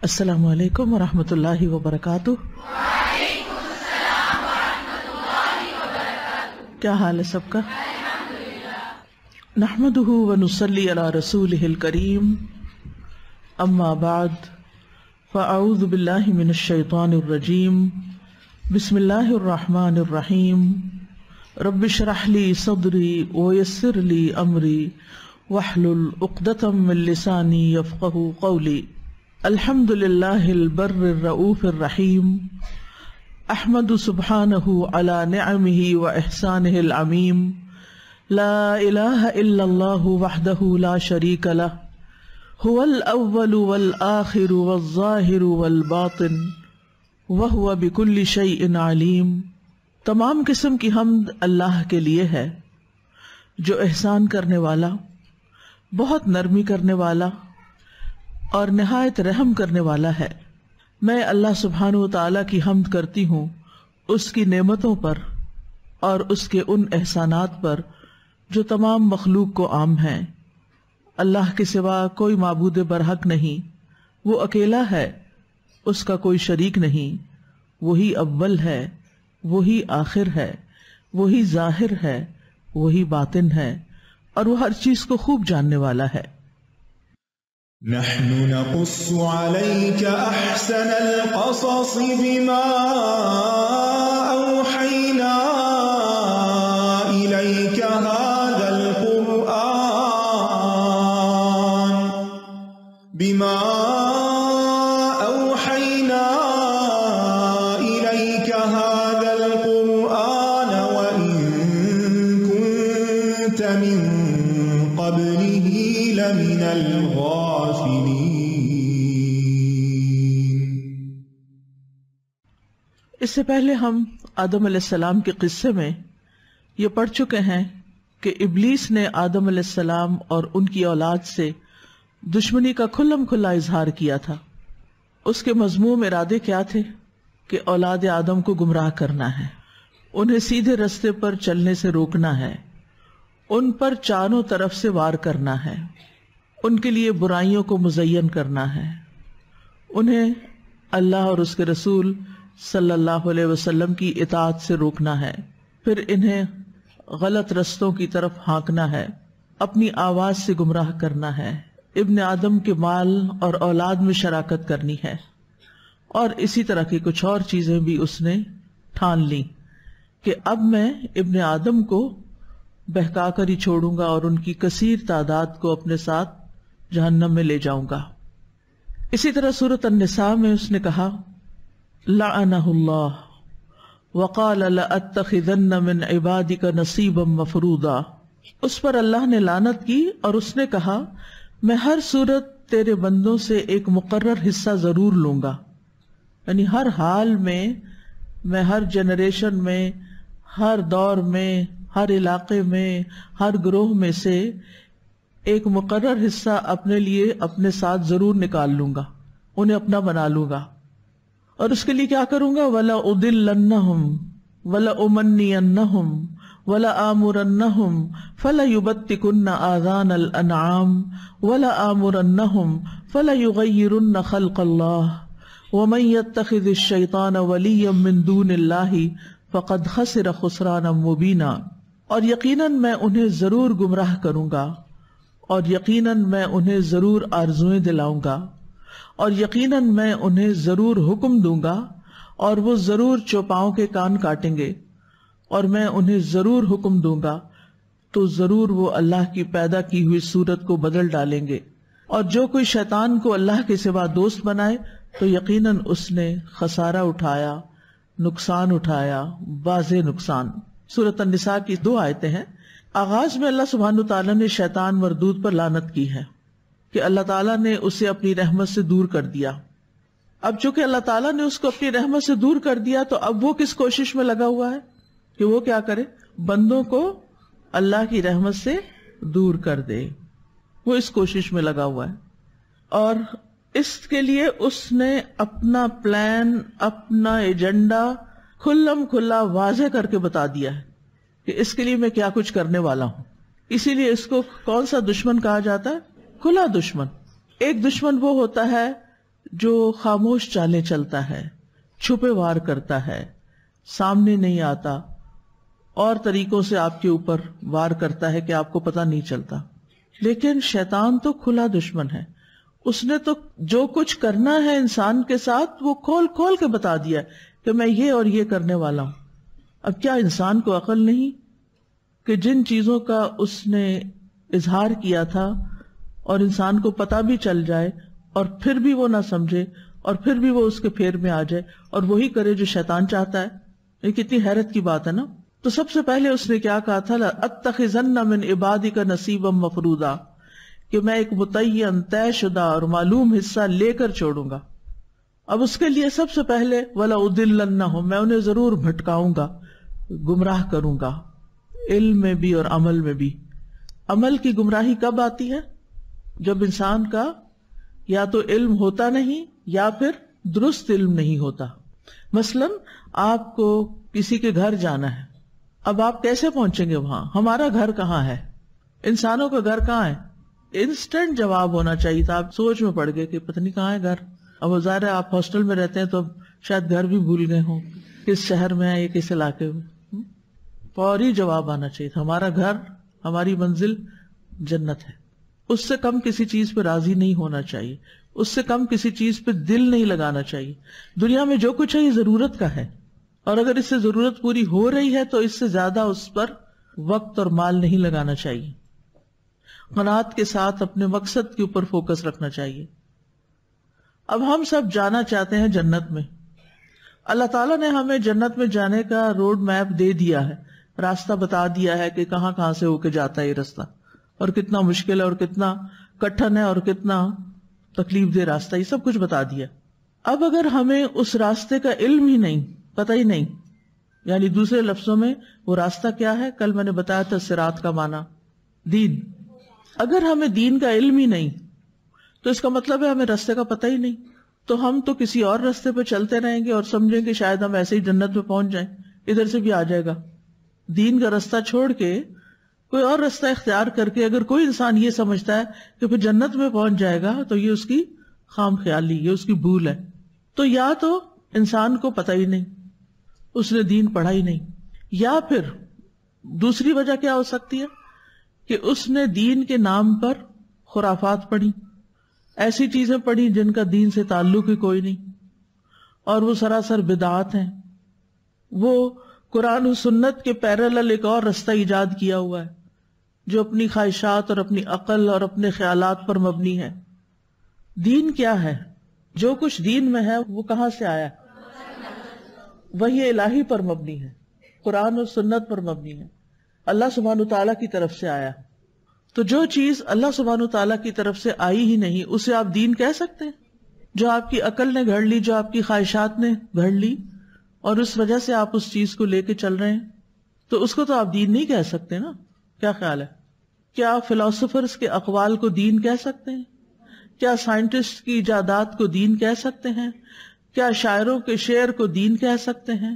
السلام علیکم ورحمۃ اللہ وبرکاتہ۔ وعلیکم السلام ورحمۃ اللہ وبرکاتہ۔ کیا حال ہے سب کا؟ نحمدہ ونصلی علی رسولہ الکریم، اما بعد فاعوذ باللہ من الشیطان الرجیم، بسم اللہ الرحمن الرحیم، رب اشرح لی صدری ویسر لی امری واحلل عقدۃ من لسانی یفقہوا قولی۔ الحمد للہ البر الرؤوف الرحیم، احمد سبحانہ علی نعمہ و احسانہ العمیم، لا الہ الا اللہ وحدہ لا شریک لہ، هو الاول والآخر والظاہر والباطن وہو بکل شیء علیم۔ تمام قسم کی حمد اللہ کے لیے ہے جو احسان کرنے والا، بہت نرمی کرنے والا اور نہایت رحم کرنے والا ہے۔ میں اللہ سبحانہ و تعالیٰ کی حمد کرتی ہوں اس کی نعمتوں پر اور اس کے ان احسانات پر جو تمام مخلوق کو عام ہیں۔ اللہ کے سوا کوئی معبود برحق نہیں، وہ اکیلا ہے، اس کا کوئی شریک نہیں، وہی اول ہے، وہی آخر ہے، وہی ظاہر ہے، وہی باطن ہے، اور وہ ہر چیز کو خوب جاننے والا ہے۔ نحن نقص عليك أحسن القصص بما أوحينا إليك هذا القرآن وإن كنت من قبله لمن الغافلين۔ اس سے پہلے ہم آدم علیہ السلام کے قصے میں یہ پڑھ چکے ہیں کہ ابلیس نے آدم علیہ السلام اور ان کی اولاد سے دشمنی کا کھلم کھلا اظہار کیا تھا۔ اس کے مذموم ارادے کیا تھے؟ کہ اولاد آدم کو گمراہ کرنا ہے، انہیں سیدھے رستے پر چلنے سے روکنا ہے، ان پر چاروں طرف سے وار کرنا ہے، ان کے لیے برائیوں کو مزین کرنا ہے، انہیں اللہ اور اس کے رسول صلی اللہ علیہ وسلم کی اطاعت سے روکنا ہے، پھر انہیں غلط رستوں کی طرف ہانکنا ہے، اپنی آواز سے گمراہ کرنا ہے، ابن آدم کے مال اور اولاد میں شراکت کرنی ہے، اور اسی طرح کی کچھ اور چیزیں بھی اس نے ٹھان لی کہ اب میں ابن آدم کو بہکا کر ہی چھوڑوں گا اور ان کی کثیر تعداد کو اپنے ساتھ جہنم میں لے جاؤں گا۔ اسی طرح سورۃ النساء میں اس نے کہا لعنہ اللہ وقال لأتخذن من عبادک نصیبا مفروضا۔ اس پر اللہ نے لعنت کی اور اس نے کہا میں ہر صورت تیرے بندوں سے ایک مقرر حصہ ضرور لوں گا، یعنی ہر حال میں ہر جنریشن میں، ہر دور میں، ہر علاقے میں، ہر گروہ میں سے ایک مقرر حصہ اپنے لیے اپنے ساتھ ضرور نکال لوں گا، انہیں اپنا بنا لوں گا، اور اس کے لیے کیا کروں گا؟ وَلَأُضِلَّنَّهُمْ وَلَأُمَنِّيَنَّهُمْ وَلَآمُرَنَّهُمْ فَلَيُبَتِّكُنَّ آذَانَ الْأَنْعَامِ وَلَآمُرَنَّهُمْ فَلَيُغَيِّرُنَّ خَلْقَ اللَّهِ وَمَن يَتَّخِذِ الشَّيْطَانَ وَلِيًّا مِّن دُونِ اللَّهِ فَقَدْ خَسِرَ خُسْرَانًا مُّبِينًا۔ اور یقیناً میں انہیں ضرور گمراہ کروں گا، اور یقیناً میں انہیں ضرور آرزوئیں دلاؤں گا، اور یقیناً میں انہیں ضرور حکم دوں گا، اور وہ ضرور چوپاؤں کے کان کاٹیں گے، اور میں انہیں ضرور حکم دوں گا تو ضرور وہ اللہ کی پیدا کی ہوئی صورت کو بدل ڈالیں گے، اور جو کوئی شیطان کو اللہ کے سوا دوست بنائے تو یقیناً اس نے خسارہ اٹھایا، نقصان اٹھایا، واضح نقصان۔ سورۃ النساء کی 2 آیتیں ہیں۔ آغاز میں اللہ سبحانہ تعالیٰ نے شیطان مردود پر لعنت کی ہے کہ اللہ تعالیٰ نے اسے اپنی رحمت سے دور کر دیا۔ اب چونکہ اللہ تعالیٰ نے اس کو اپنی رحمت سے دور کر دیا تو اب وہ کس کوشش میں لگا ہوا ہے کہ وہ کیا کرے؟ بندوں کو اللہ کی رحمت سے دور کر دے، وہ اس کوشش میں لگا ہوا ہے، اور اس کے لیے اس نے اپنا پلان، اپنا ایجنڈا کھلم کھلا واضح کر کے بتا دیا ہے کہ اس کے لیے میں کیا کچھ کرنے والا ہوں۔ اسی لیے اس کو کون سا دشمن کہا جاتا ہے؟ کھلا دشمن۔ ایک دشمن وہ ہوتا ہے جو خاموش چالیں چلتا ہے، چھپے وار کرتا ہے، سامنے نہیں آتا، اور طریقوں سے آپ کے اوپر وار کرتا ہے کہ آپ کو پتہ نہیں چلتا. لیکن شیطان تو کھلا دشمن ہے. اس نے تو جو کچھ کرنا ہے انسان کے ساتھ وہ کھول کھول کے بتا دیا کہ میں یہ اور یہ کرنے والا ہوں. اب کیا انسان کو عقل نہیں کہ جن چیزوں کا اس نے اظہار کیا تھا اور انسان کو پتہ بھی چل جائے اور پھر بھی وہ نہ سمجھے اور پھر بھی وہ اس کے پھیر میں آ جائے اور وہی کرے جو شیطان چاہتا ہے؟ یہ کتنی حیرت کی بات ہے نا. تو سب سے پہلے اس نے کیا کہا تھا؟ لَأَتَّخِذَنَّ مِنْ عِبَادِكَ نَصِيبًا مَفْرُوضًا، کہ میں ایک متعین طے شدہ اور معلوم حصہ لے کر چھوڑوں گا. اب اس کے لیے سب سے پہلے وَلَأُضِلَّنَّهُمْ، میں انہیں ضرور بھٹکاؤں گا، گمراہ کروں گا، علم میں بھی اور عمل میں بھی. عمل کی گمراہی کب آتی ہے؟ جب انسان کا یا تو علم ہوتا نہیں یا پھر درست علم نہیں ہوتا. مثلا آپ کو کسی کے گھر جانا ہے، اب آپ کیسے پہنچیں گے وہاں؟ ہمارا گھر کہاں ہے؟ انسانوں کا گھر کہاں ہے؟ انسٹنٹ جواب ہونا چاہیے تھا. آپ سوچ میں پڑ گئے کہ پتہ نہیں کہاں ہے گھر. اب ظاہر ہے آپ ہاسٹل میں رہتے ہیں تو اب شاید گھر بھی بھول گئے ہوں، کس شہر میں ہے یا کس علاقے میں. فوری جواب آنا چاہیے تھا، ہمارا گھر، ہماری منزل جنت ہے. اس سے کم کسی چیز پہ راضی نہیں ہونا چاہیے، اس سے کم کسی چیز پہ دل نہیں لگانا چاہیے. دنیا میں جو کچھ ہے یہ ضرورت کا ہے، اور اگر اس سے ضرورت پوری ہو رہی ہے تو اس سے زیادہ اس پر وقت اور مال نہیں لگانا چاہیے. قناعت کے ساتھ اپنے مقصد کے اوپر فوکس رکھنا چاہیے. اب ہم سب جانا چاہتے ہیں جنت میں. اللہ تعالیٰ نے ہمیں جنت میں جانے کا روڈ میپ دے دیا ہے، راستہ بتا دیا ہے کہ کہاں کہاں سے ہو کے جاتا ہے یہ راستہ، اور کتنا مشکل ہے اور کتنا کٹھن ہے اور کتنا تکلیف دہ راستہ، یہ سب کچھ بتا دیا. اب اگر ہمیں اس راستے کا علم ہی نہیں، پتہ ہی نہیں، یعنی دوسرے لفظوں میں وہ راستہ کیا ہے؟ کل میں نے بتایا تھا صراط کا معنی دین. اگر ہمیں دین کا علم ہی نہیں تو اس کا مطلب ہے ہمیں راستے کا پتہ ہی نہیں. تو ہم تو کسی اور راستے پہ چلتے رہیں گے اور سمجھیں کہ شاید ہم ایسے ہی جنت میں پہنچ جائیں، ادھر سے بھی آ جائے گا. دین کا راستہ چھوڑ کے کوئی اور راستہ اختیار کر کے اگر کوئی انسان یہ سمجھتا ہے کہ پھر جنت میں پہنچ جائے گا تو یہ اس کی خام خیالی، یہ اس کی بھول ہے. تو یا تو انسان کو پتہ ہی نہیں، اس نے دین پڑھا ہی نہیں، یا پھر دوسری وجہ کیا ہو سکتی ہے کہ اس نے دین کے نام پر خرافات پڑھی، ایسی چیزیں پڑھی جن کا دین سے تعلق ہی کوئی نہیں، اور وہ سراسر بدعات ہیں. وہ قرآن و سنت کے پیرالل ایک اور راستہ ایجاد کیا ہوا ہے جو اپنی خواہشات اور اپنی عقل اور اپنے خیالات پر مبنی ہے. دین کیا ہے؟ جو کچھ دین میں ہے وہ کہاں سے آیا ہے؟ وحی الہی پر مبنی ہے، قرآن و سنت پر مبنی ہے، اللہ سبحانہ تعالیٰ کی طرف سے آیا. تو جو چیز اللہ سبحانہ تعالیٰ کی طرف سے آئی ہی نہیں اسے آپ دین کہہ سکتے ہیں؟ جو آپ کی عقل نے گھڑ لی، جو آپ کی خواہشات نے گھڑ لی اور اس وجہ سے آپ اس چیز کو لے کے چل رہے ہیں، تو اس کو تو آپ دین نہیں کہہ سکتے نا. کیا خیال ہے؟ کیا فلاسفرز کے اقوال کو دین کہہ سکتے ہیں؟ کیا سائنٹسٹ کی ایجادات کو دین کہہ سکتے ہیں؟ کیا شاعروں کے شعر کو دین کہہ سکتے ہیں؟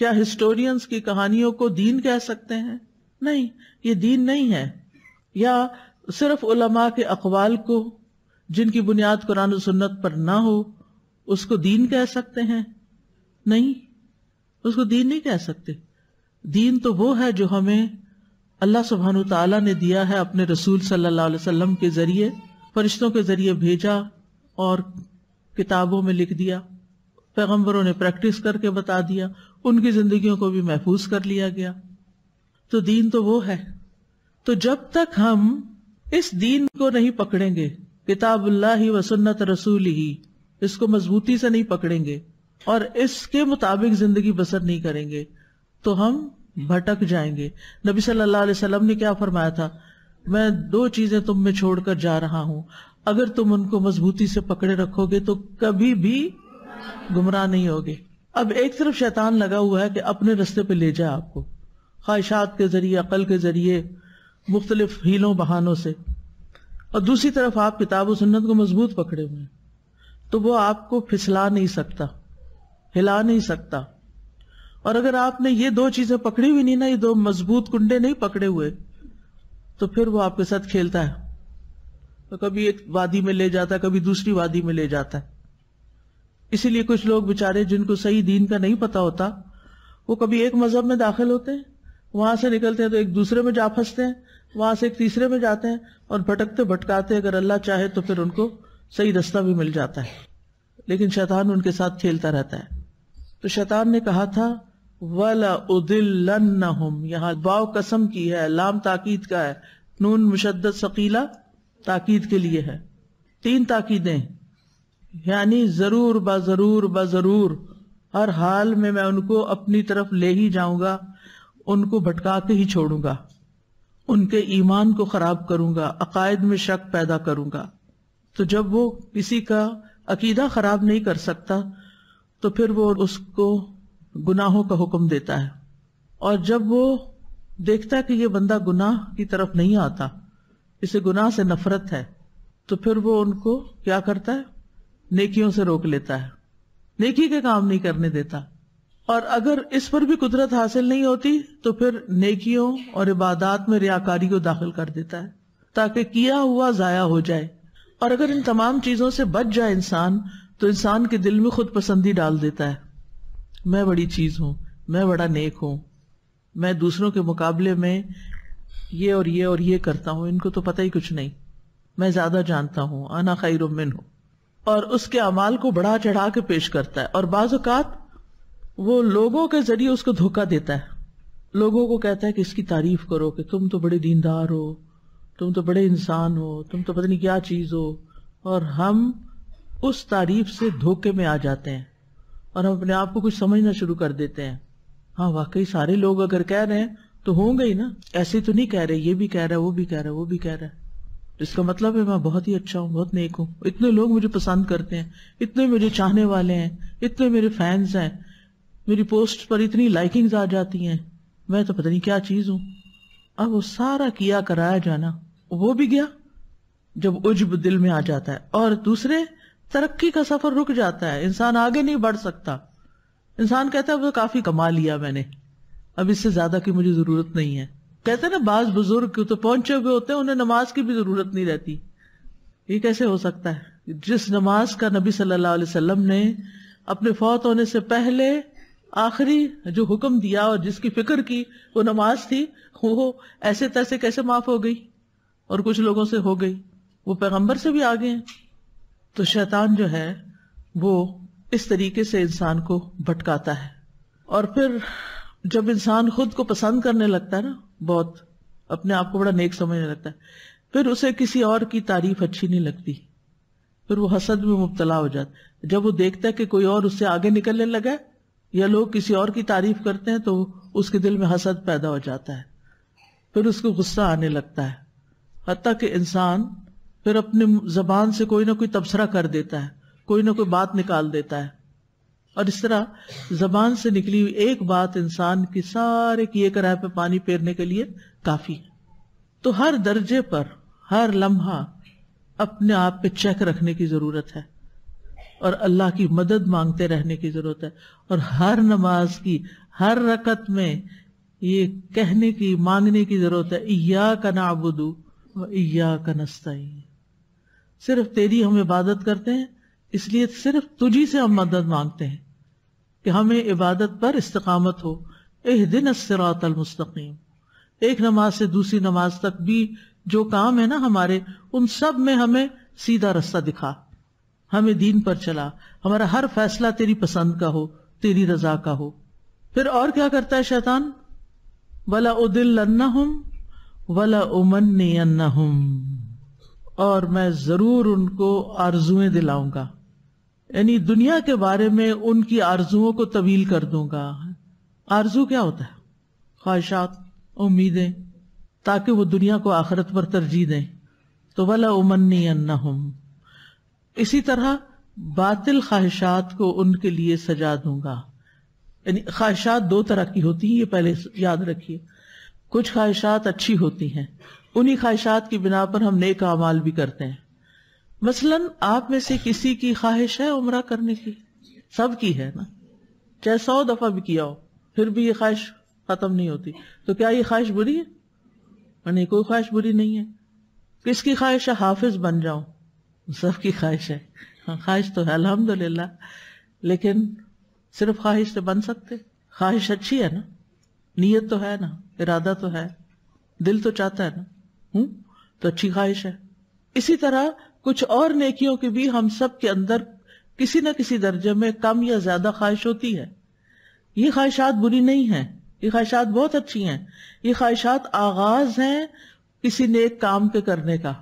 کیا ہسٹورینز کی کہانیوں کو دین کہہ سکتے ہیں؟ نہیں، یہ دین نہیں ہے. یا صرف علماء کے اقوال کو جن کی بنیاد قرآن و سنت پر نہ ہو اس کو دین کہہ سکتے ہیں؟ نہیں، اس کو دین نہیں کہہ سکتے. دین تو وہ ہے جو ہمیں اللہ سبحانہ تعالیٰ نے دیا ہے اپنے رسول صلی اللہ علیہ وسلم کے ذریعے، فرشتوں کے ذریعے بھیجا اور کتابوں میں لکھ دیا، پیغمبروں نے پریکٹس کر کے بتا دیا، ان کی زندگیوں کو بھی محفوظ کر لیا گیا. تو دین تو وہ ہے. تو جب تک ہم اس دین کو نہیں پکڑیں گے، کتاب اللہ و سنت رسول ہی، اس کو مضبوطی سے نہیں پکڑیں گے اور اس کے مطابق زندگی بسر نہیں کریں گے تو ہم بھٹک جائیں گے. نبی صلی اللہ علیہ وسلم نے کیا فرمایا تھا؟ میں 2 چیزیں تم میں چھوڑ کر جا رہا ہوں، اگر تم ان کو مضبوطی سے پکڑے رکھو گے تو کبھی بھی گمراہ نہیں ہوگے. اب ایک طرف شیطان لگا ہوا ہے کہ اپنے رستے پہ لے جائے آپ کو، خواہشات کے ذریعے، عقل کے ذریعے، مختلف ہیلوں بہانوں سے، اور دوسری طرف آپ کتاب و سنت کو مضبوط پکڑے ہوئے ہیں تو وہ آپ کو پھسلا نہیں سکتا، ہلا نہیں سکتا. اور اگر آپ نے یہ 2 چیزیں پکڑی ہوئی نہیں نا، یہ 2 مضبوط کنڈے نہیں پکڑے ہوئے، تو پھر وہ آپ کے ساتھ کھیلتا ہے، تو کبھی ایک وادی میں لے جاتا ہے، کبھی دوسری وادی میں لے جاتا ہے. اسی لیے کچھ لوگ بےچارے جن کو صحیح دین کا نہیں پتا ہوتا، وہ کبھی ایک مذہب میں داخل ہوتے ہیں، وہاں سے نکلتے ہیں تو ایک دوسرے میں جا پھنستے ہیں، وہاں سے ایک تیسرے میں جاتے ہیں، اور بھٹکتے بھٹکاتے اگر اللہ چاہے تو پھر ان کو صحیح رستہ بھی مل جاتا ہے، لیکن شیطان ان کے ساتھ کھیلتا رہتا ہے۔ تو شیطان نے کہا تھا وَلَأُضِلَّنَّهُمْ، یہاں واو قسم کی ہے، لام تاکید کا ہے، نون مشدد ثقیلہ تاکید کے لیے ہے، 3 تاکیدیں، یعنی ضرور بضرور ہر حال میں ان کو اپنی طرف لے ہی جاؤں گا، ان کو بھٹکا کے ہی چھوڑوں گا، ان کے ایمان کو خراب کروں گا، عقائد میں شک پیدا کروں گا۔ تو جب وہ کسی کا عقیدہ خراب نہیں کر سکتا تو پھر وہ اس کو گناہوں کا حکم دیتا ہے، اور جب وہ دیکھتا ہے کہ یہ بندہ گناہ کی طرف نہیں آتا، اسے گناہ سے نفرت ہے، تو پھر وہ ان کو کیا کرتا ہے؟ نیکیوں سے روک لیتا ہے، نیکی کے کام نہیں کرنے دیتا، اور اگر اس پر بھی قدرت حاصل نہیں ہوتی تو پھر نیکیوں اور عبادات میں ریاکاری کو داخل کر دیتا ہے تاکہ کیا ہوا ضائع ہو جائے۔ اور اگر ان تمام چیزوں سے بچ جائے انسان تو انسان کے دل میں خود پسندی ڈال دیتا ہے، میں بڑی چیز ہوں، میں بڑا نیک ہوں، میں دوسروں کے مقابلے میں یہ اور یہ اور یہ کرتا ہوں، ان کو تو پتہ ہی کچھ نہیں، میں زیادہ جانتا ہوں، انا خیر منہ، اور اس کے اعمال کو بڑھا چڑھا کے پیش کرتا ہے۔ اور بعض اوقات وہ لوگوں کے ذریعے اس کو دھوکہ دیتا ہے، لوگوں کو کہتا ہے کہ اس کی تعریف کرو کہ تم تو بڑے دیندار ہو، تم تو بڑے انسان ہو، تم تو پتہ نہیں کیا چیز ہو، اور ہم اس تعریف سے دھوکے میں آ جاتے ہیں اور ہم اپنے آپ کو کچھ سمجھنا شروع کر دیتے ہیں۔ ہاں واقعی سارے لوگ اگر کہہ رہے ہیں تو ہوں گے ہی نا، ایسے تو نہیں کہہ رہے، یہ بھی کہہ رہا ہے، وہ بھی کہہ رہا ہے، وہ بھی کہہ رہا ہے، اس کا مطلب ہے میں بہت ہی اچھا ہوں، بہت نیک ہوں، اتنے لوگ مجھے پسند کرتے ہیں، اتنے مجھے چاہنے والے ہیں، اتنے میرے فینز ہیں، میری پوسٹ پر اتنی لائکنگز آ جاتی ہیں، میں تو پتہ نہیں کیا چیز ہوں۔ اب وہ سارا کیا کرایا جانا وہ بھی گیا جب عجب دل میں آ جاتا ہے، اور دوسرے ترقی کا سفر رک جاتا ہے، انسان آگے نہیں بڑھ سکتا، انسان کہتا ہے وہ کافی کما لیا میں نے، اب اس سے زیادہ کی مجھے ضرورت نہیں ہے۔ کہتے ہیں نا بعض بزرگ تو پہنچے ہوئے ہوتے ہیں، انہیں نماز کی بھی ضرورت نہیں رہتی۔ یہ کیسے ہو سکتا ہے؟ جس نماز کا نبی صلی اللہ علیہ وسلم نے اپنے فوت ہونے سے پہلے آخری جو حکم دیا اور جس کی فکر کی وہ نماز تھی، وہ ایسے تیسے کیسے معاف ہو گئی؟ اور کچھ لوگوں سے ہو گئی، وہ پیغمبر سے بھی آگے ہیں۔ تو شیطان جو ہے وہ اس طریقے سے انسان کو بھٹکاتا ہے، اور پھر جب انسان خود کو پسند کرنے لگتا ہے نا، بہت اپنے آپ کو بڑا نیک سمجھنے لگتا ہے، پھر اسے کسی اور کی تعریف اچھی نہیں لگتی، پھر وہ حسد میں مبتلا ہو جاتا ہے۔ جب وہ دیکھتا ہے کہ کوئی اور اس سے آگے نکلنے لگا یا لوگ کسی اور کی تعریف کرتے ہیں تو اس کے دل میں حسد پیدا ہو جاتا ہے، پھر اس کو غصہ آنے لگتا ہے، حتیٰ کہ انسان پھر اپنی زبان سے کوئی نہ کوئی تبصرہ کر دیتا ہے، کوئی نہ کوئی بات نکال دیتا ہے، اور اس طرح زبان سے نکلی ہوئی ایک بات انسان کی سارے کیے کرائے پہ پانی پھیرنے کے لیے کافی ہے۔ تو ہر درجے پر ہر لمحہ اپنے آپ پہ چیک رکھنے کی ضرورت ہے، اور اللہ کی مدد مانگتے رہنے کی ضرورت ہے، اور ہر نماز کی ہر رکعت میں یہ کہنے کی مانگنے کی ضرورت ہے ایاک نعبد و ایاک نستعین، صرف تیری ہم عبادت کرتے ہیں، اس لیے صرف تجھی سے ہم مدد مانگتے ہیں کہ ہمیں عبادت پر استقامت ہو۔ اہدنا الصراط المستقیم، ایک نماز سے دوسری نماز تک بھی جو کام ہے نا ہمارے، ان سب میں ہمیں سیدھا رستہ دکھا، ہمیں دین پر چلا، ہمارا ہر فیصلہ تیری پسند کا ہو، تیری رضا کا ہو۔ پھر اور کیا کرتا ہے شیطان؟ وَلَأُضِلَّنَّهُمْ وَلَأُمَنِّيَنَّهُمْ، اور میں ضرور ان کو آرزویں دلاؤں گا، یعنی دنیا کے بارے میں ان کی آرزوؤں کو طویل کر دوں گا۔ آرزو کیا ہوتا ہے؟ خواہشات، امیدیں، تاکہ وہ دنیا کو آخرت پر ترجیح دیں۔ تو وَلَأُمَنِّيَنَّهُمْ، اسی طرح باطل خواہشات کو ان کے لیے سجا دوں گا۔ یعنی خواہشات 2 طرح کی ہوتی ہیں، یہ پہلے یاد رکھیے۔ کچھ خواہشات اچھی ہوتی ہیں، انہی خواہشات کی بنا پر ہم نیک اعمال بھی کرتے ہیں۔ مثلاً آپ میں سے کسی کی خواہش ہے عمرہ کرنے کی؟ سب کی ہے نا، چاہے 100 دفعہ بھی کیا ہو پھر بھی یہ خواہش ختم نہیں ہوتی، تو کیا یہ خواہش بری ہے؟ نہیں، کوئی خواہش بری نہیں ہے۔ کس کی خواہش ہے حافظ بن جاؤں؟ سب کی خواہش ہے، خواہش تو ہے الحمدللہ، لیکن صرف خواہش سے بن سکتے؟ خواہش اچھی ہے نا، نیت تو ہے نا، ارادہ تو ہے، دل تو چاہتا ہے نا، تو اچھی خواہش ہے۔ اسی طرح کچھ اور نیکیوں کی بھی ہم سب کے اندر کسی نہ کسی درجے میں کم یا زیادہ خواہش ہوتی ہے۔ یہ خواہشات بری نہیں ہیں، یہ خواہشات بہت اچھی ہیں۔ یہ خواہشات آغاز ہیں کسی نیک کام کے کرنے کا،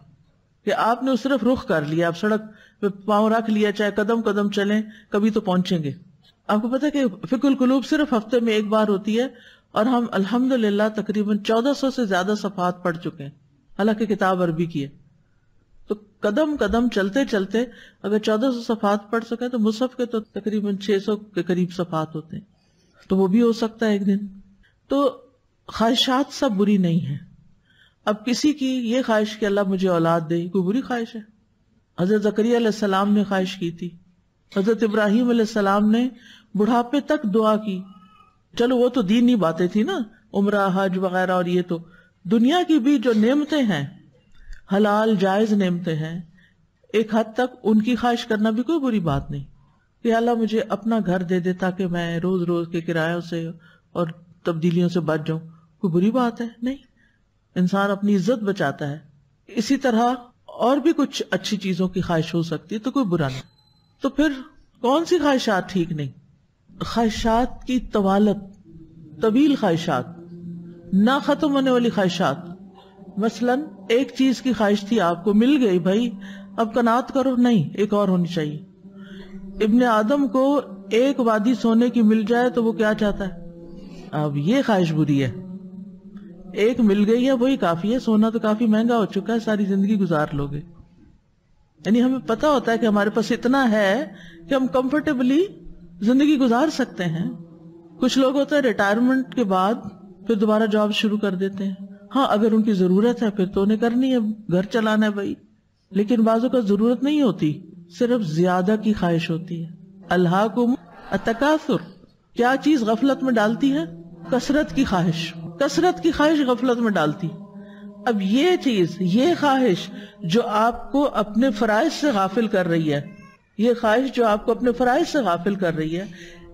کہ آپ نے صرف رخ کر لیا، آپ سڑک پہ پاؤں رکھ لیا، چاہے قدم قدم چلیں، کبھی تو پہنچیں گے۔ آپ کو پتا ہے کہ فقہ القلوب صرف ہفتے میں ایک بار ہوتی ہے، اور ہم الحمدللہ تقریباً 1400 سے زیادہ صفحات پڑھ چکے ہیں، حالانکہ کتاب عربی کی ہے۔ تو قدم قدم چلتے چلتے اگر 1400 صفحات پڑھ سکے تو مصحف کے تو تقریباً 600 کے قریب صفحات ہوتے ہیں، تو وہ بھی ہو سکتا ہے ایک دن۔ تو خواہشات سب بری نہیں ہیں۔ اب کسی کی یہ خواہش کہ اللہ مجھے اولاد دے، کوئی بری خواہش ہے؟ حضرت زکریا علیہ السلام نے خواہش کی تھی، حضرت ابراہیم علیہ السلام نے بڑھاپے تک دعا کی۔ چلو وہ تو دینی باتیں تھی نا، عمرہ حج وغیرہ، اور یہ تو دنیا کی بھی جو نعمتیں ہیں، حلال جائز نعمتیں ہیں، ایک حد تک ان کی خواہش کرنا بھی کوئی بری بات نہیں کہ اللہ مجھے اپنا گھر دے دے تاکہ میں روز روز کے کرایوں سے اور تبدیلیوں سے بچ جاؤں، کوئی بری بات ہے؟ نہیں، انسان اپنی عزت بچاتا ہے۔ اسی طرح اور بھی کچھ اچھی چیزوں کی خواہش ہو سکتی ہے، تو کوئی برا نہیں۔ تو پھر کون سی خواہشات ٹھیک نہیں؟ خواہشات کی طوالت، طویل خواہشات، نہ ختم ہونے والی خواہشات۔ مثلا ایک چیز کی خواہش تھی، آپ کو مل گئی، بھائی اب قناعت کرو، نہیں ایک اور ہونی چاہیے۔ ابن آدم کو ایک وادی سونے کی مل جائے تو وہ کیا چاہتا ہے؟ اب یہ خواہش بری ہے۔ ایک مل گئی ہے وہی کافی ہے، سونا تو کافی مہنگا ہو چکا ہے، ساری زندگی گزار لوگے۔ یعنی ہمیں پتا ہوتا ہے کہ ہمارے پاس اتنا ہے کہ ہم کمفرٹیبلی زندگی گزار سکتے ہیں۔ کچھ لوگ ہوتے ہیں ریٹائرمنٹ کے بعد پھر دوبارہ جاب شروع کر دیتے ہیں، ہاں اگر ان کی ضرورت ہے پھر تو انہیں کرنی ہے، گھر چلانا ہے بھائی، لیکن بعضوں کا ضرورت نہیں ہوتی، صرف زیادہ کی خواہش ہوتی ہے۔ الہاکم التکاثر، کیا چیز غفلت میں ڈالتی ہے؟ کثرت کی خواہش، کثرت کی خواہش غفلت میں ڈالتی۔ اب یہ چیز، یہ خواہش جو آپ کو اپنے فرائض سے غافل کر رہی ہے، یہ خواہش جو آپ کو اپنے فرائض سے غافل کر رہی ہے،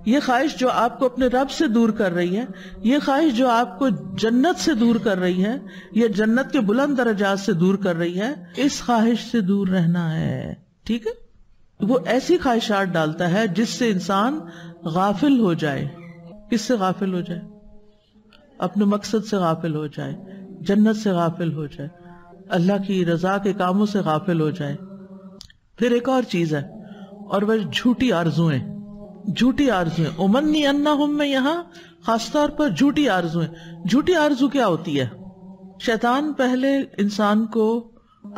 یہ خواہش جو آپ کو اپنے رب سے دور کر رہی ہے، یہ خواہش جو آپ کو جنت سے دور کر رہی ہے، یہ جنت کے بلند درجات سے دور کر رہی ہے، اس خواہش سے دور رہنا ہے، ٹھیک ہے؟ وہ ایسی خواہشات ڈالتا ہے جس سے انسان غافل ہو جائے۔ کس سے غافل ہو جائے؟ اپنے مقصد سے غافل ہو جائے، جنت سے غافل ہو جائے، اللہ کی رضا کے کاموں سے غافل ہو جائے۔ پھر ایک اور چیز ہے، اور وہ جھوٹی آرزویں، جھوٹی آرزویں۔ امنی انہم میں یہاں خاص طور پر جھوٹی آرزویں۔ جھوٹی آرزو کیا ہوتی ہے؟ شیطان پہلے انسان کو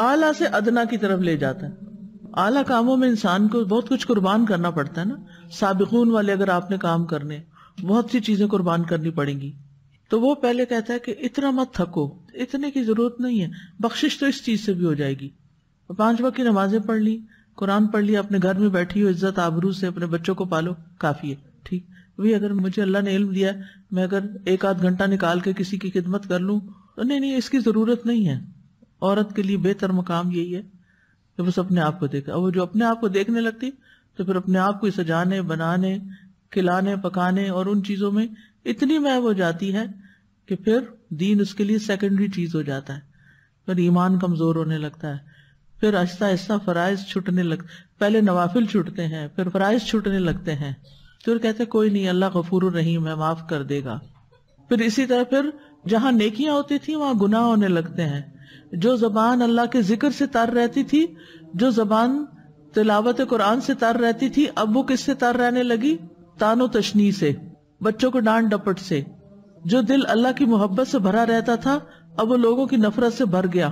اعلیٰ سے ادنا کی طرف لے جاتا ہے۔ اعلیٰ کاموں میں انسان کو بہت کچھ قربان کرنا پڑتا ہے نا، سابقون والے اگر آپ نے کام کرنے، بہت سی چیزیں قربان کرنی پڑیں گی، تو وہ پہلے کہتا ہے کہ اتنا مت تھکو، اتنے کی ضرورت نہیں ہے، بخشش تو اس چیز سے بھی ہو جائے گی۔ 5 وقت کی نمازیں پڑھ لی، قرآن پڑھ لیا، اپنے گھر میں بیٹھی ہو عزت آبرو سے، اپنے بچوں کو پالو، کافی ہے، ٹھیک۔ وہی اگر مجھے اللہ نے علم دیا، میں اگر 1-8 گھنٹہ نکال کے کسی کی خدمت کر لوں، تو نہیں اس کی ضرورت نہیں ہے۔ عورت کے لیے بہتر مقام یہی ہے کہ بس اپنے آپ کو دیکھا، اور وہ جو اپنے آپ کو دیکھنے لگتی تو پھر اپنے آپ کو سجانے، بنانے، کھلانے، پکانے اور ان چیزوں میں اتنی محو ہو جاتی ہے کہ پھر دین اس کے لیے سیکنڈری چیز ہو جاتا ہے، پھر ایمان کمزور ہونے لگتا ہے، پھر آہستہ آہستہ فرائض چھٹنے پہلے نوافل چھوٹتے ہیں، پھر فرائض چھوٹنے لگتے ہیں، پھر کہتے کوئی نہیں، اللہ غفور الرحیم ہے، معاف کر دے گا۔ پھر اسی طرح پھر جہاں نیکیاں ہوتی تھیں وہاں گناہ ہونے لگتے ہیں۔ جو زبان اللہ کے ذکر سے تر رہتی تھی، جو زبان تلاوت قرآن سے تر رہتی تھی، اب وہ کس سے تر رہنے لگی؟ تان و تشنیع سے، بچوں کو ڈانٹ ڈپٹ سے۔ جو دل اللہ کی محبت سے بھرا رہتا تھا اب وہ لوگوں کی نفرت سے بھر گیا،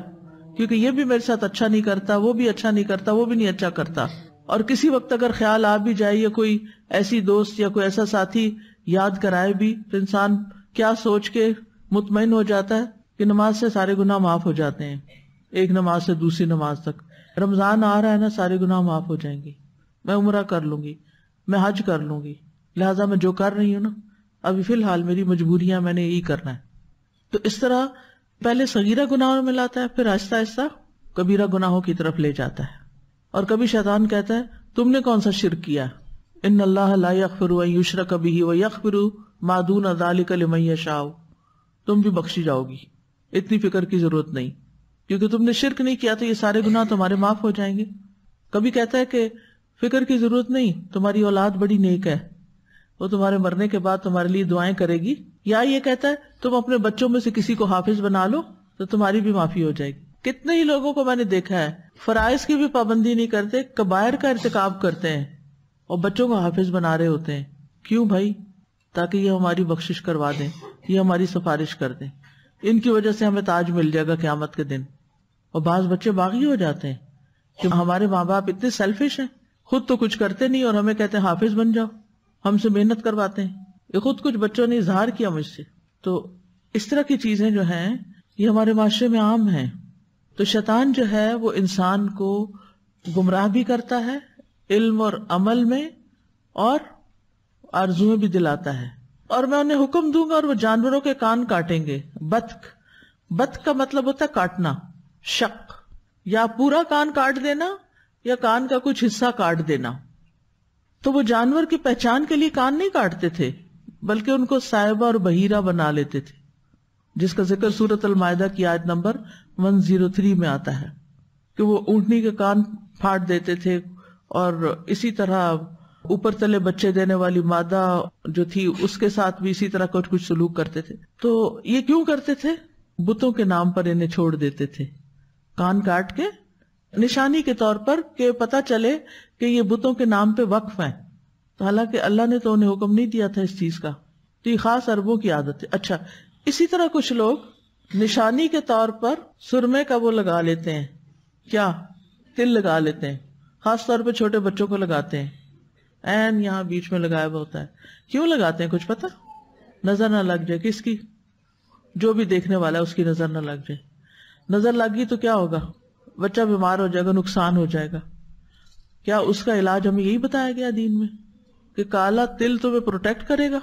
کیونکہ یہ بھی میرے ساتھ اچھا نہیں کرتا، وہ بھی اچھا نہیں کرتا، وہ بھی نہیں اچھا کرتا۔ اور کسی وقت اگر خیال آ بھی جائے یا کوئی ایسی دوست یا کوئی ایسا ساتھی یاد کرائے بھی تو انسان کیا سوچ کے مطمئن ہو جاتا ہے کہ نماز سے سارے گناہ معاف ہو جاتے ہیں، ایک نماز سے دوسری نماز تک۔ رمضان آ رہا ہے نا، سارے گناہ معاف ہو جائیں گے، میں عمرہ کر لوں گی، میں حج کر لوں گی، لہٰذا میں جو کر رہی ہوں نا ابھی فی الحال میری مجبوریاں، میں نے یہی کرنا ہے۔ تو اس طرح پہلے صغیرہ گناہوں میں لاتا ہے، پھر آہستہ آہستہ کبیرہ گناہوں کی طرف لے جاتا ہے۔ اور کبھی شیطان کہتا ہے تم نے کون سا شرک کیا، ان اللہ لا یغفر ان یشرک بہ ویغفر ما دون ذلک لمن یشاء. تم بھی بخشی جاؤ گی، اتنی فکر کی ضرورت نہیں، کیونکہ تم نے شرک نہیں کیا تو یہ سارے گناہ تمہارے معاف ہو جائیں گے. کبھی کہتا ہے کہ فکر کی ضرورت نہیں، تمہاری اولاد بڑی نیک ہے، وہ تمہارے مرنے کے بعد تمہارے لیے دعائیں کرے گی. یا یہ کہتا ہے تم اپنے بچوں میں سے کسی کو حافظ بنا لو تو تمہاری بھی معافی ہو جائے گی. کتنے ہی لوگوں کو میں نے دیکھا ہے فرائض کی بھی پابندی نہیں کرتے، کبائر کا ارتکاب کرتے ہیں اور بچوں کو حافظ بنا رہے ہوتے ہیں. کیوں بھائی؟ تاکہ یہ ہماری بخشش کروا دیں، یہ ہماری سفارش کر دیں، ان کی وجہ سے ہمیں تاج مل جائے گا قیامت کے دن. اور بعض بچے باغی ہو جاتے ہیں کہ ہمارے ماں باپ اتنے سیلفش ہیں، خود تو کچھ کرتے نہیں اور ہمیں کہتے ہیں حافظ بن جاؤ، ہم سے محنت کرواتے ہیں. یہ خود کچھ بچوں نے اظہار کیا مجھ سے. تو اس طرح کی چیزیں جو ہیں یہ ہمارے معاشرے میں عام ہیں. تو شیطان جو ہے وہ انسان کو گمراہ بھی کرتا ہے علم اور عمل میں، اور آرزویں بھی دلاتا ہے. اور میں انہیں حکم دوں گا اور وہ جانوروں کے کان کاٹیں گے. بطخ کا مطلب ہوتا ہے کاٹنا، شق، یا پورا کان کاٹ دینا یا کان کا کچھ حصہ کاٹ دینا. تو وہ جانور کی پہچان کے لیے کان نہیں کاٹتے تھے بلکہ ان کو سائبہ اور بحیرہ بنا لیتے تھے، جس کا ذکر سورۃ المائدہ کی آیت نمبر 103 میں آتا ہے کہ وہ اونٹنی کے کان پھاڑ دیتے تھے اور اسی طرح اوپر تلے بچے دینے والی مادہ جو تھی اس کے ساتھ بھی اسی طرح کچھ سلوک کرتے تھے. تو یہ کیوں کرتے تھے؟ بتوں کے نام پر انہیں چھوڑ دیتے تھے، کان کاٹ کے نشانی کے طور پر کہ پتہ چلے کہ یہ بتوں کے نام پہ وقف ہیں. تو حالانکہ اللہ نے تو انہیں حکم نہیں دیا تھا اس چیز کا. تو یہ خاص عربوں کی عادت ہے. اچھا، اسی طرح کچھ لوگ نشانی کے طور پر سرمے کا وہ لگا لیتے ہیں، کیا تل لگا لیتے ہیں، خاص طور پہ چھوٹے بچوں کو لگاتے ہیں، این یہاں بیچ میں لگایا ہوا ہوتا ہے. کیوں لگاتے ہیں کچھ پتہ؟ نظر نہ لگ جائے. کس کی؟ جو بھی دیکھنے والا ہے اس کی نظر نہ لگ جائے. نظر لگ گئی تو کیا ہوگا؟ بچہ بیمار ہو جائے گا، نقصان ہو جائے گا. کیا اس کا علاج ہمیں یہی بتایا گیا دین میں کہ کالا تل تمہیں پروٹیکٹ کرے گا؟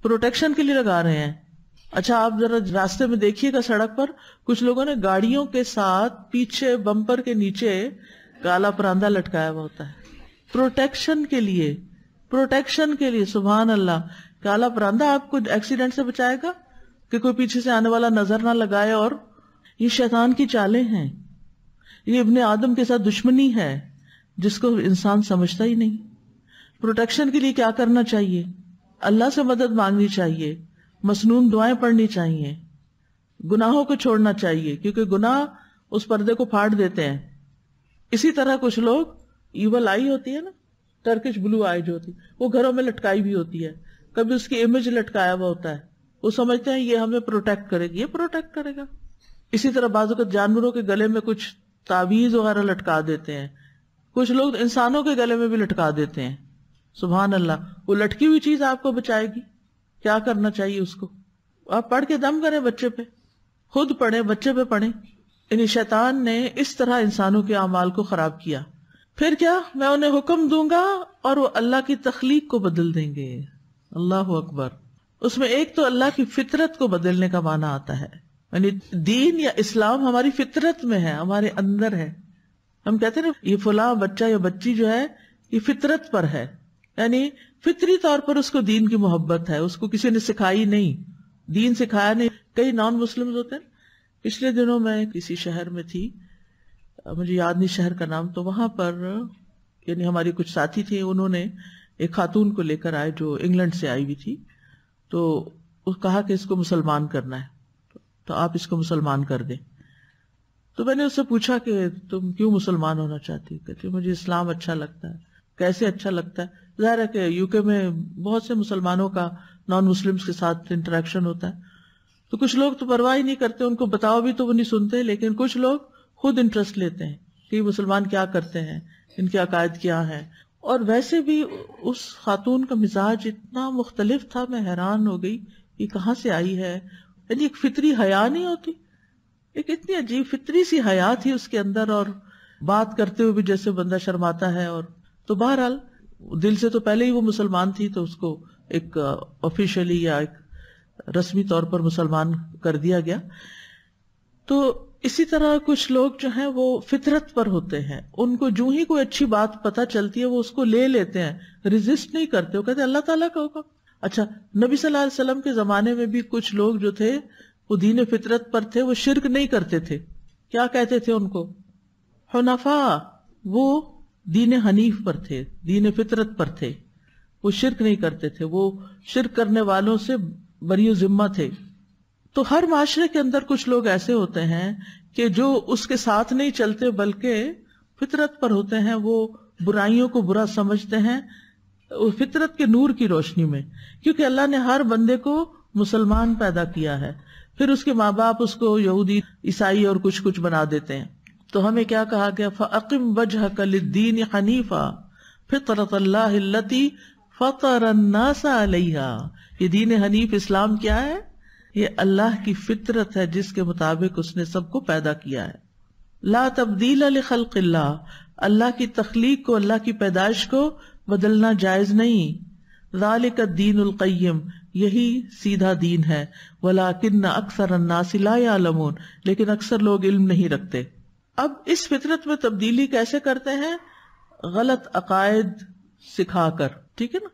پروٹیکشن کے لیے لگا رہے ہیں. اچھا، آپ ذرا راستے میں دیکھیے گا سڑک پر کچھ لوگوں نے گاڑیوں کے ساتھ پیچھے بمپر کے نیچے کالا پراندہ لٹکایا ہوا ہوتا ہے پروٹیکشن کے لیے. پروٹیکشن کے لیے، سبحان اللہ. کالا پراندہ آپ کو ایکسیڈنٹ سے بچائے گا کہ کوئی پیچھے سے آنے والا نظر نہ لگائے. اور یہ شیطان کی چالیں ہیں، یہ ابن آدم کے ساتھ دشمنی ہے جس کو انسان سمجھتا ہی نہیں. پروٹیکشن کے لیے کیا کرنا چاہیے؟ اللہ سے مدد مانگنی چاہیے، مسنون دعائیں پڑھنی چاہیے، گناہوں کو چھوڑنا چاہیے کیونکہ گناہ اس پردے کو پھاڑ دیتے ہیں. اسی طرح کچھ لوگ ایول آئی ہوتی ہے نا، ٹرکش بلو آئی جو ہوتی ہے، وہ گھروں میں لٹکائی بھی ہوتی ہے، کبھی اس کی امیج لٹکایا ہوا ہوتا ہے. وہ سمجھتے ہیں یہ ہمیں پروٹیکٹ کرے گی، یہ پروٹیکٹ کرے گا. اسی طرح بعض اوقات جانوروں کے گلے میں کچھ تعویذ وغیرہ لٹکا دیتے ہیں. کچھ لوگ انسانوں کے گلے میں بھی لٹکا دیتے ہیں. سبحان اللہ. وہ لٹکی ہوئی چیز آپ کو بچائے گی؟ کیا کرنا چاہیے اس کو؟ آپ پڑھ کے دم کریں بچے پہ، خود پڑھیں، بچے پہ پڑھیں. یعنی شیطان نے اس طرح انسانوں کے اعمال کو خراب کیا. پھر کیا؟ میں انہیں حکم دوں گا اور وہ اللہ کی تخلیق کو بدل دیں گے. اللہ اکبر. اس میں ایک تو اللہ کی فطرت کو بدلنے کا معنی آتا ہے، یعنی دین یا اسلام ہماری فطرت میں ہے، ہمارے اندر ہے. ہم کہتے ہیں نا یہ فلاں بچہ یا بچی جو ہے یہ فطرت پر ہے، یعنی فطری طور پر اس کو دین کی محبت ہے، اس کو کسی نے سکھائی نہیں، دین سکھایا نہیں. کئی نان مسلم ہوتے ہیں. پچھلے دنوں میں کسی شہر میں تھی، مجھے یاد نہیں شہر کا نام، تو وہاں پر یعنی ہماری کچھ ساتھی تھے، انہوں نے ایک خاتون کو لے کر آئے جو انگلینڈ سے آئی ہوئی تھی. تو اس کہا کہ اس کو مسلمان کرنا ہے تو آپ اس کو مسلمان کر دیں. تو میں نے اس سے پوچھا کہ تم کیوں مسلمان ہونا چاہتی؟ کہتی مجھے اسلام اچھا لگتا ہے. کیسے اچھا لگتا ہے؟ ظاہر ہے کہ یو کے میں بہت سے مسلمانوں کا نان مسلمس کے ساتھ انٹریکشن ہوتا ہے، تو کچھ لوگ تو پرواہ ہی نہیں کرتے، ان کو بتاؤ بھی تو وہ نہیں سنتے، لیکن کچھ لوگ خود انٹرسٹ لیتے ہیں کہ مسلمان کیا کرتے ہیں، ان کے عقائد کیا ہیں. اور ویسے بھی اس خاتون کا مزاج اتنا مختلف تھا، میں حیران ہو گئی یہ کہاں سے آئی ہے. یعنی ایک فطری حیا نہیں ہوتی، ایک اتنی عجیب فطری سی حیا تھی اس کے اندر، اور بات کرتے ہوئے بھی جیسے بندہ شرماتا ہے. اور تو بہرحال دل سے تو پہلے ہی وہ مسلمان تھی، تو اس کو ایک آفیشلی یا ایک رسمی طور پر مسلمان کر دیا گیا. تو اسی طرح کچھ لوگ جو ہیں وہ فطرت پر ہوتے ہیں، ان کو جو ہی کوئی اچھی بات پتہ چلتی ہے وہ اس کو لے لیتے ہیں، ریزسٹ نہیں کرتے، وہ کہتے ہیں اللہ تعالیٰ کا حکم. اچھا، نبی صلی اللہ علیہ وسلم کے زمانے میں بھی کچھ لوگ جو تھے وہ دین فطرت پر تھے، وہ شرک نہیں کرتے تھے. کیا کہتے تھے ان کو؟ حنفاء. وہ دین حنیف پر تھے، دین فطرت پر تھے، وہ شرک نہیں کرتے تھے، وہ شرک کرنے والوں سے بری ذمہ تھے. تو ہر معاشرے کے اندر کچھ لوگ ایسے ہوتے ہیں کہ جو اس کے ساتھ نہیں چلتے بلکہ فطرت پر ہوتے ہیں، وہ برائیوں کو برا سمجھتے ہیں فطرت کے نور کی روشنی میں، کیونکہ اللہ نے ہر بندے کو مسلمان پیدا کیا ہے، پھر اس کے ماں باپ اس کو یہودی عیسائی اور کچھ بنا دیتے ہیں. تو ہمیں کیا کہا گیا؟ فَأَقِمْ وَجْهَكَ لِلدِّينِ حَنِيفًا فِطْرَةَ اللَّهِ الَّتِي فَطَرَ النَّاسَ عَلَيْهَا. یہ دین حنیف اسلام کیا ہے؟ یہ اللہ کی فطرت ہے جس کے مطابق اس نے سب کو پیدا کیا ہے. لا تبدیل لخلق اللہ، اللہ کی تخلیق کو، اللہ کی پیدائش کو بدلنا جائز نہیں. ذالک الدین القیم، یہی سیدھا دین ہے. ولکن اکثر الناس لا یعلمون، لیکن اکثر لوگ علم نہیں رکھتے. اب اس فطرت میں تبدیلی کیسے کرتے ہیں؟ غلط عقائد سکھا کر، ٹھیک ہے نا،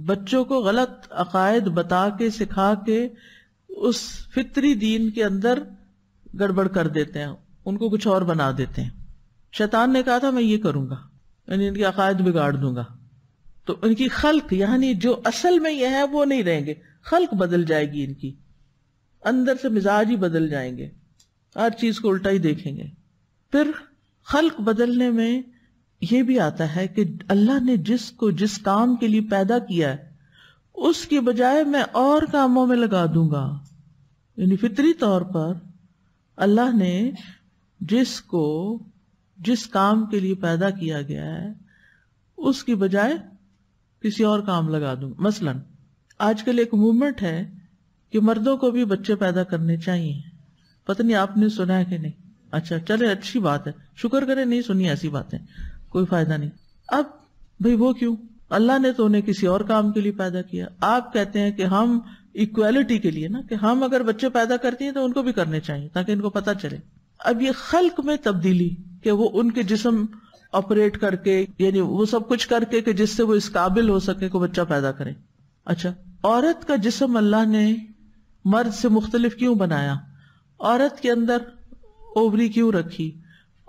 بچوں کو غلط عقائد بتا کے سکھا کے اس فطری دین کے اندر گڑبڑ کر دیتے ہیں، ان کو کچھ اور بنا دیتے ہیں. شیطان نے کہا تھا میں یہ کروں گا، یعنی ان کے عقائد بگاڑ دوں گا، تو ان کی خلق یعنی جو اصل میں یہ ہے وہ نہیں رہیں گے، خلق بدل جائے گی، ان کی اندر سے مزاج ہی بدل جائیں گے، ہر چیز کو الٹا ہی دیکھیں گے. پھر خلق بدلنے میں یہ بھی آتا ہے کہ اللہ نے جس کو جس کام کے لیے پیدا کیا ہے اس کی بجائے میں اور کاموں میں لگا دوں گا. یعنی فطری طور پر اللہ نے جس کو جس کام کے لیے پیدا کیا گیا ہے اس کی بجائے کسی اور کام لگا دوں. مثلا آج کل ایک موومنٹ ہے کہ مردوں کو بھی بچے پیدا کرنے چاہیے. پتہ نہیں آپ نے سنا ہے کہ نہیں؟ اچھا چلے، اچھی بات ہے، شکر کرے نہیں سنی ایسی باتیں، کوئی فائدہ نہیں. اب بھئی وہ کیوں؟ اللہ نے تو انہیں کسی اور کام کے لیے پیدا کیا. آپ کہتے ہیں کہ ہم ایکویلٹی کے لیے نا، کہ ہم اگر بچے پیدا کرتی ہیں تو ان کو بھی کرنے چاہیے تاکہ ان کو پتہ چلے. اب یہ خلق میں تبدیلی کہ وہ ان کے جسم آپریٹ کر کے، یعنی وہ سب کچھ کر کے کہ جس سے وہ اس قابل ہو سکے کہ بچہ پیدا کرے. اچھا، عورت کا جسم اللہ نے مرد سے مختلف کیوں بنایا؟ عورت کے اندر اووری کیوں رکھی؟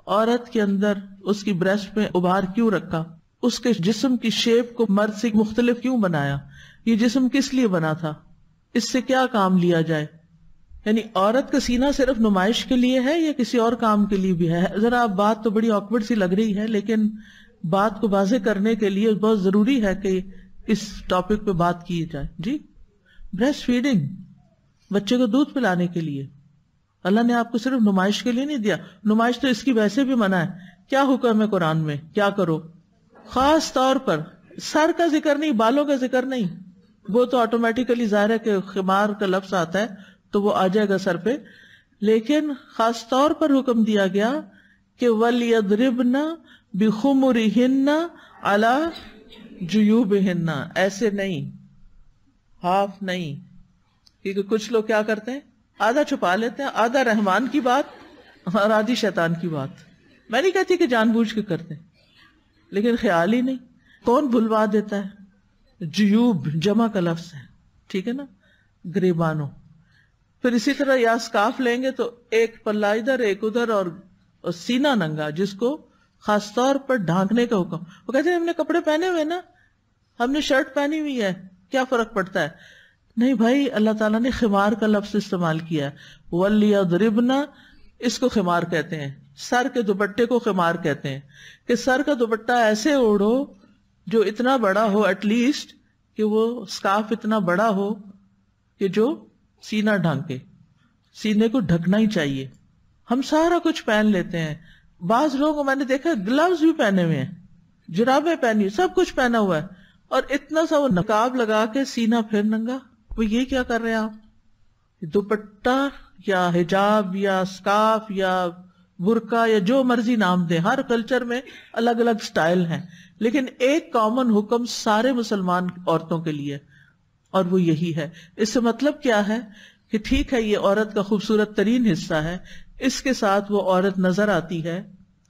عورت کے اندر اس کی بریسٹ میں ابھار کیوں رکھا؟ اس کے جسم کی شیپ کو مرد سے مختلف کیوں بنایا؟ یہ جسم کس لیے بنا تھا؟ اس سے کیا کام لیا جائے؟ یعنی عورت کا سینہ صرف نمائش کے لیے ہے یا کسی اور کام کے لیے بھی ہے؟ ذرا آپ بات تو بڑی آکورڈ سی لگ رہی ہے، لیکن بات کو واضح کرنے کے لیے بہت ضروری ہے کہ اس ٹاپک پہ بات کی جائے. جی، بریسٹ فیڈنگ، بچے کو دودھ پلانے کے لیے اللہ نے آپ کو صرف نمائش کے لیے نہیں دیا. نمائش تو اس کی ویسے بھی منع ہے. کیا حکم ہے قرآن میں؟ کیا کرو؟ خاص طور پر سر کا ذکر نہیں، بالوں کا ذکر نہیں. وہ تو آٹومیٹیکلی ظاہر ہے کہ خمار کا لفظ آتا ہے تو وہ آ جائے گا سر پہ، لیکن خاص طور پر حکم دیا گیا کہ وَلْيَضْرِبْنَ بِخُمُرِهِنَّ عَلَى جُيُوبِهِنَّ. ایسے نہیں، ہاف نہیں، کیونکہ کچھ لوگ کیا کرتے ہیں، آدھا چھپا لیتے ہیں، آدھا رحمان کی بات اور آدھی شیطان کی بات. میں نہیں کہتی کہ جان بوجھ کے کرتے، لیکن خیال ہی نہیں. کون بھلوا دیتا ہے؟ جیوب جمع کا لفظ ہے، ٹھیک ہے نا، گریبانوں. پھر اسی طرح یا اسکارف لیں گے تو ایک پلہ ادھر ایک ادھر، اور سینہ ننگا جس کو خاص طور پر ڈھانکنے کا حکم. وہ کہتے ہیں ہم نے کپڑے پہنے ہوئے نا، ہم نے شرٹ پہنی ہوئی ہے، کیا فرق پڑتا ہے؟ نہیں بھائی، اللہ تعالیٰ نے خمار کا لفظ استعمال کیا ہے. وَلْيَضْرِبْنَ، اس کو خمار کہتے ہیں. سر کے دوپٹے کو خمار کہتے ہیں کہ سر کا دوپٹہ ایسے اوڑھو جو اتنا بڑا ہو، ایٹ لیسٹ کہ وہ اسکارف اتنا بڑا ہو کہ جو سینہ ڈھانکے. سینے کو ڈھکنا ہی چاہیے. ہم سارا کچھ پہن لیتے ہیں. بعض لوگوں میں نے دیکھا گلوز بھی پہنے ہوئے ہیں، جرابیں پہنی، سب کچھ پہنا ہوا ہے، اور اتنا سا وہ نقاب لگا کے سینہ پھر ننگا. وہ یہ کیا کر رہے ہیں آپ؟ دوپٹہ یا حجاب یا اسکارف یا برقع یا جو مرضی نام دیں، ہر کلچر میں الگ الگ سٹائل ہیں، لیکن ایک کامن حکم سارے مسلمان عورتوں کے لیے، اور وہ یہی ہے. اس سے مطلب کیا ہے کہ ٹھیک ہے یہ عورت کا خوبصورت ترین حصہ ہے، اس کے ساتھ وہ عورت نظر آتی ہے،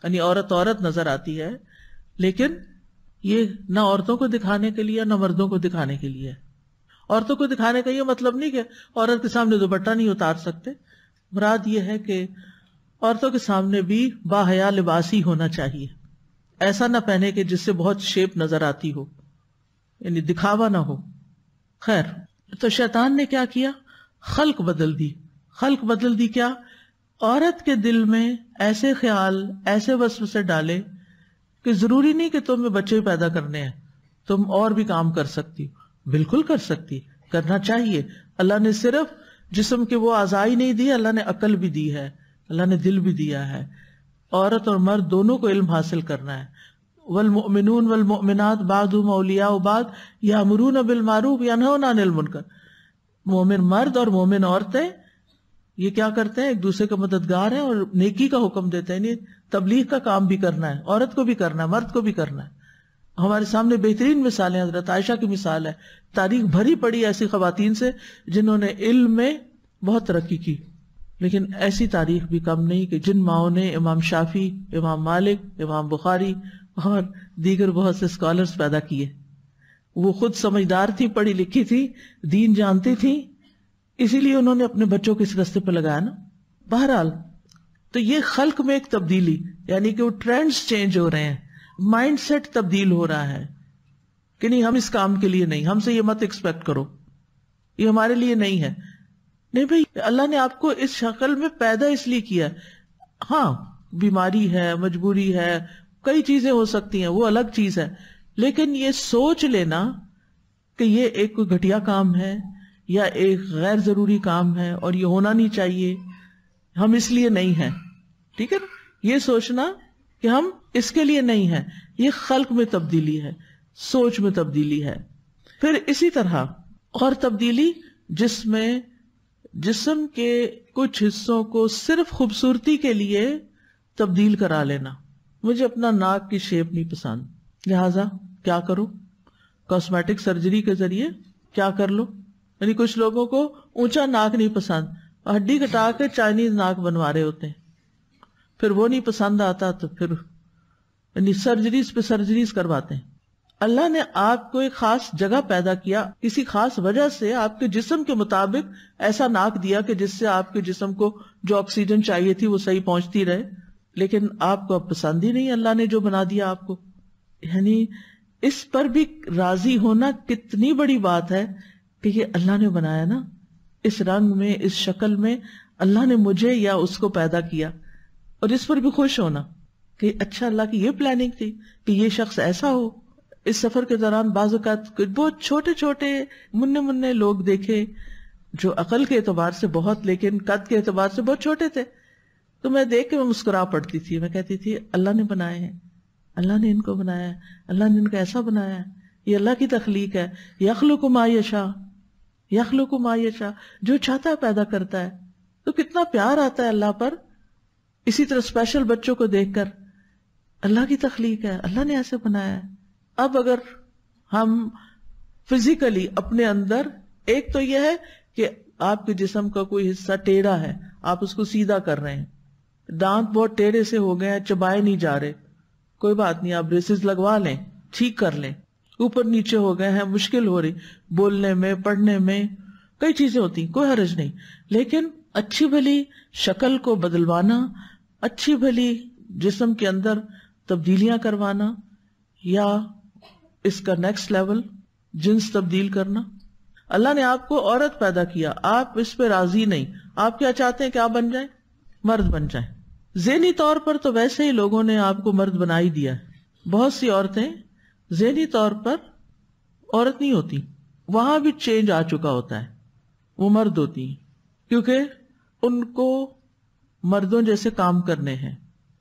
یعنی عورت نظر آتی ہے، لیکن یہ نہ عورتوں کو دکھانے کے لیے نہ مردوں کو دکھانے کے لیے. عورتوں کو دکھانے کا یہ مطلب نہیں کہ عورت کے سامنے دوپٹہ نہیں اتار سکتے، مراد یہ ہے کہ عورتوں کے سامنے بھی باحیا لباس ہی ہونا چاہیے، ایسا نہ پہنے کہ جس سے بہت شیپ نظر آتی ہو، یعنی دکھاوا نہ ہو. خیر، تو شیطان نے کیا کیا؟ خلق بدل دی. کیا؟ عورت کے دل میں ایسے خیال، ایسے وسوسے ڈالے کہ ضروری نہیں کہ تمہیں بچے پیدا کرنے ہیں، تم اور بھی کام کر سکتی. بالکل کر سکتی، کرنا چاہیے. اللہ نے صرف جسم کے وہ اعضاء ہی نہیں دی، اللہ نے عقل بھی دی ہے، اللہ نے دل بھی دیا ہے. عورت اور مرد دونوں کو علم حاصل کرنا ہے. والمؤمنون والمؤمنات بعضهم اولیاء بعض یامرون بالمعروف ینہون عن المنکر. مومن مرد اور مومن عورتیں یہ کیا کرتے ہیں؟ ایک دوسرے کے مددگار ہیں اور نیکی کا حکم دیتے ہیں. یعنی تبلیغ کا کام بھی کرنا ہے، عورت کو بھی کرنا ہے، مرد کو بھی کرنا ہے. ہمارے سامنے بہترین مثالیں، حضرت عائشہ کی مثال ہے. تاریخ بھری پڑی ایسی خواتین سے جنہوں نے علم میں بہت ترقی کی، لیکن ایسی تاریخ بھی کم نہیں کہ جن ماؤں نے امام شافعی، امام مالک، امام بخاری اور دیگر بہت سے اسکالرز پیدا کیے. وہ خود سمجھدار تھی، پڑھی لکھی تھی، دین جانتی تھی، اسی لیے انہوں نے اپنے بچوں کو اس راستے پہ لگایا نا. بہرحال تو یہ خلق میں ایک تبدیلی، یعنی کہ وہ ٹرینڈز چینج ہو رہے ہیں، مائنڈ سیٹ تبدیل ہو رہا ہے کہ نہیں ہم اس کام کے لیے نہیں، ہم سے یہ مت ایکسپیکٹ کرو، یہ ہمارے لیے نہیں ہے. نہیں بھائی، اللہ نے آپ کو اس شکل میں پیدا اس لیے کیا. ہاں بیماری ہے، مجبوری ہے، کئی چیزیں ہو سکتی ہیں، وہ الگ چیز ہے، لیکن یہ سوچ لینا کہ یہ ایک کوئی گھٹیا کام ہے یا ایک غیر ضروری کام ہے اور یہ ہونا نہیں چاہیے، ہم اس لیے نہیں ہیں، ٹھیک ہے نا. یہ سوچنا کہ ہم اس کے لیے نہیں ہیں، یہ خلق میں تبدیلی ہے، سوچ میں تبدیلی ہے. پھر اسی طرح اور تبدیلی جس میں جسم کے کچھ حصوں کو صرف خوبصورتی کے لیے تبدیل کرا لینا. مجھے اپنا ناک کی شیپ نہیں پسند، لہذا کیا کرو؟ کاسمیٹک سرجری کے ذریعے کیا کر لو. یعنی کچھ لوگوں کو اونچا ناک نہیں پسند، ہڈی کٹا کے چائنیز ناک بنوا رہے ہوتے ہیں، پھر وہ نہیں پسند آتا تو پھر یعنی سرجریز پہ سرجریز کرواتے ہیں. اللہ نے آپ کو ایک خاص جگہ پیدا کیا، کسی خاص وجہ سے آپ کے جسم کے مطابق ایسا ناک دیا کہ جس سے آپ کے جسم کو جو آکسیجن چاہیے تھی وہ صحیح پہنچتی رہے، لیکن آپ کو اب پسند ہی نہیں اللہ نے جو بنا دیا آپ کو. یعنی اس پر بھی راضی ہونا کتنی بڑی بات ہے کہ یہ اللہ نے بنایا نا، اس رنگ میں، اس شکل میں اللہ نے مجھے یا اس کو پیدا کیا، اور اس پر بھی خوش ہونا کہ اچھا اللہ کی یہ پلاننگ تھی کہ یہ شخص ایسا ہو. اس سفر کے دوران بعض اوقات بہت چھوٹے چھوٹے مننے لوگ دیکھے جو عقل کے اعتبار سے بہت، لیکن قد کے اعتبار سے بہت چھوٹے تھے، تو میں دیکھ کے میں مسکرا پڑتی تھی. میں کہتی تھی اللہ نے بنائے ہیں، اللہ نے ان کو بنایا ہے، اللہ نے ان کو ایسا بنایا ہے، یہ اللہ کی تخلیق ہے. یخلق ما یشاء، یخلق ما یشاء، جو چاہتا ہے پیدا کرتا ہے. تو کتنا پیار آتا ہے اللہ پر. اسی طرح اسپیشل بچوں کو دیکھ کر اللہ کی تخلیق ہے، اللہ نے ایسے بنایا ہے. اب اگر ہم فزیکلی اپنے اندر، ایک تو یہ ہے کہ آپ کے جسم کا کوئی حصہ ٹیڑھا ہے، آپ اس کو سیدھا کر رہے ہیں، دانت بہت ٹیڑھے سے ہو گئے ہیں، چبائے نہیں جا رہے، کوئی بات نہیں، آپ بریسز لگوا لیں، ٹھیک کر لیں. اوپر نیچے ہو گئے ہیں، مشکل ہو رہی بولنے میں، پڑھنے میں، کئی چیزیں ہوتی، کوئی حرج نہیں. لیکن اچھی بھلی شکل کو بدلوانا، اچھی بھلی جسم کے اندر تبدیلیاں کروانا، یا اس کا نیکسٹ لیول جنس تبدیل کرنا. اللہ نے آپ کو عورت پیدا کیا، آپ اس پہ راضی نہیں، آپ کیا چاہتے ہیں کہ آپ بن جائیں؟ مرد بن جائیں. ذہنی طور پر تو ویسے ہی لوگوں نے آپ کو مرد بنا ہی دیا ہے. بہت سی عورتیں ذہنی طور پر عورت نہیں ہوتی، وہاں بھی چینج آ چکا ہوتا ہے، وہ مرد ہوتی ہیں کیونکہ ان کو مردوں جیسے کام کرنے ہیں.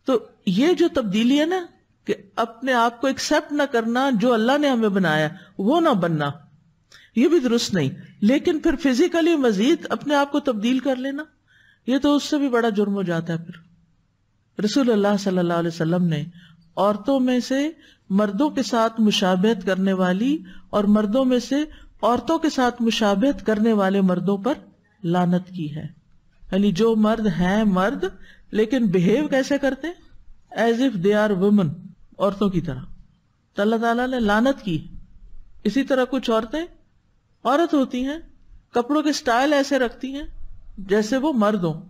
تو یہ جو تبدیلی ہے نا کہ اپنے آپ کو ایکسپٹ نہ کرنا، جو اللہ نے ہمیں بنایا وہ نہ بننا، یہ بھی درست نہیں. لیکن پھر فزیکلی مزید اپنے آپ کو تبدیل کر لینا، یہ تو اس سے بھی بڑا جرم ہو جاتا ہے. پھر رسول اللہ صلی اللہ علیہ وسلم نے عورتوں میں سے مردوں کے ساتھ مشابہت کرنے والی اور مردوں میں سے عورتوں کے ساتھ مشابہت کرنے والے مردوں پر لعنت کی ہے. یعنی جو مرد ہیں مرد لیکن بہیو کیسے کرتے ہیں؟ As if they are women, عورتوں کی طرح. تو اللہ تعالیٰ نے لعنت کی. اسی طرح کچھ عورتیں عورت ہوتی ہیں، کپڑوں کے سٹائل ایسے رکھتی ہیں جیسے وہ مرد ہوں،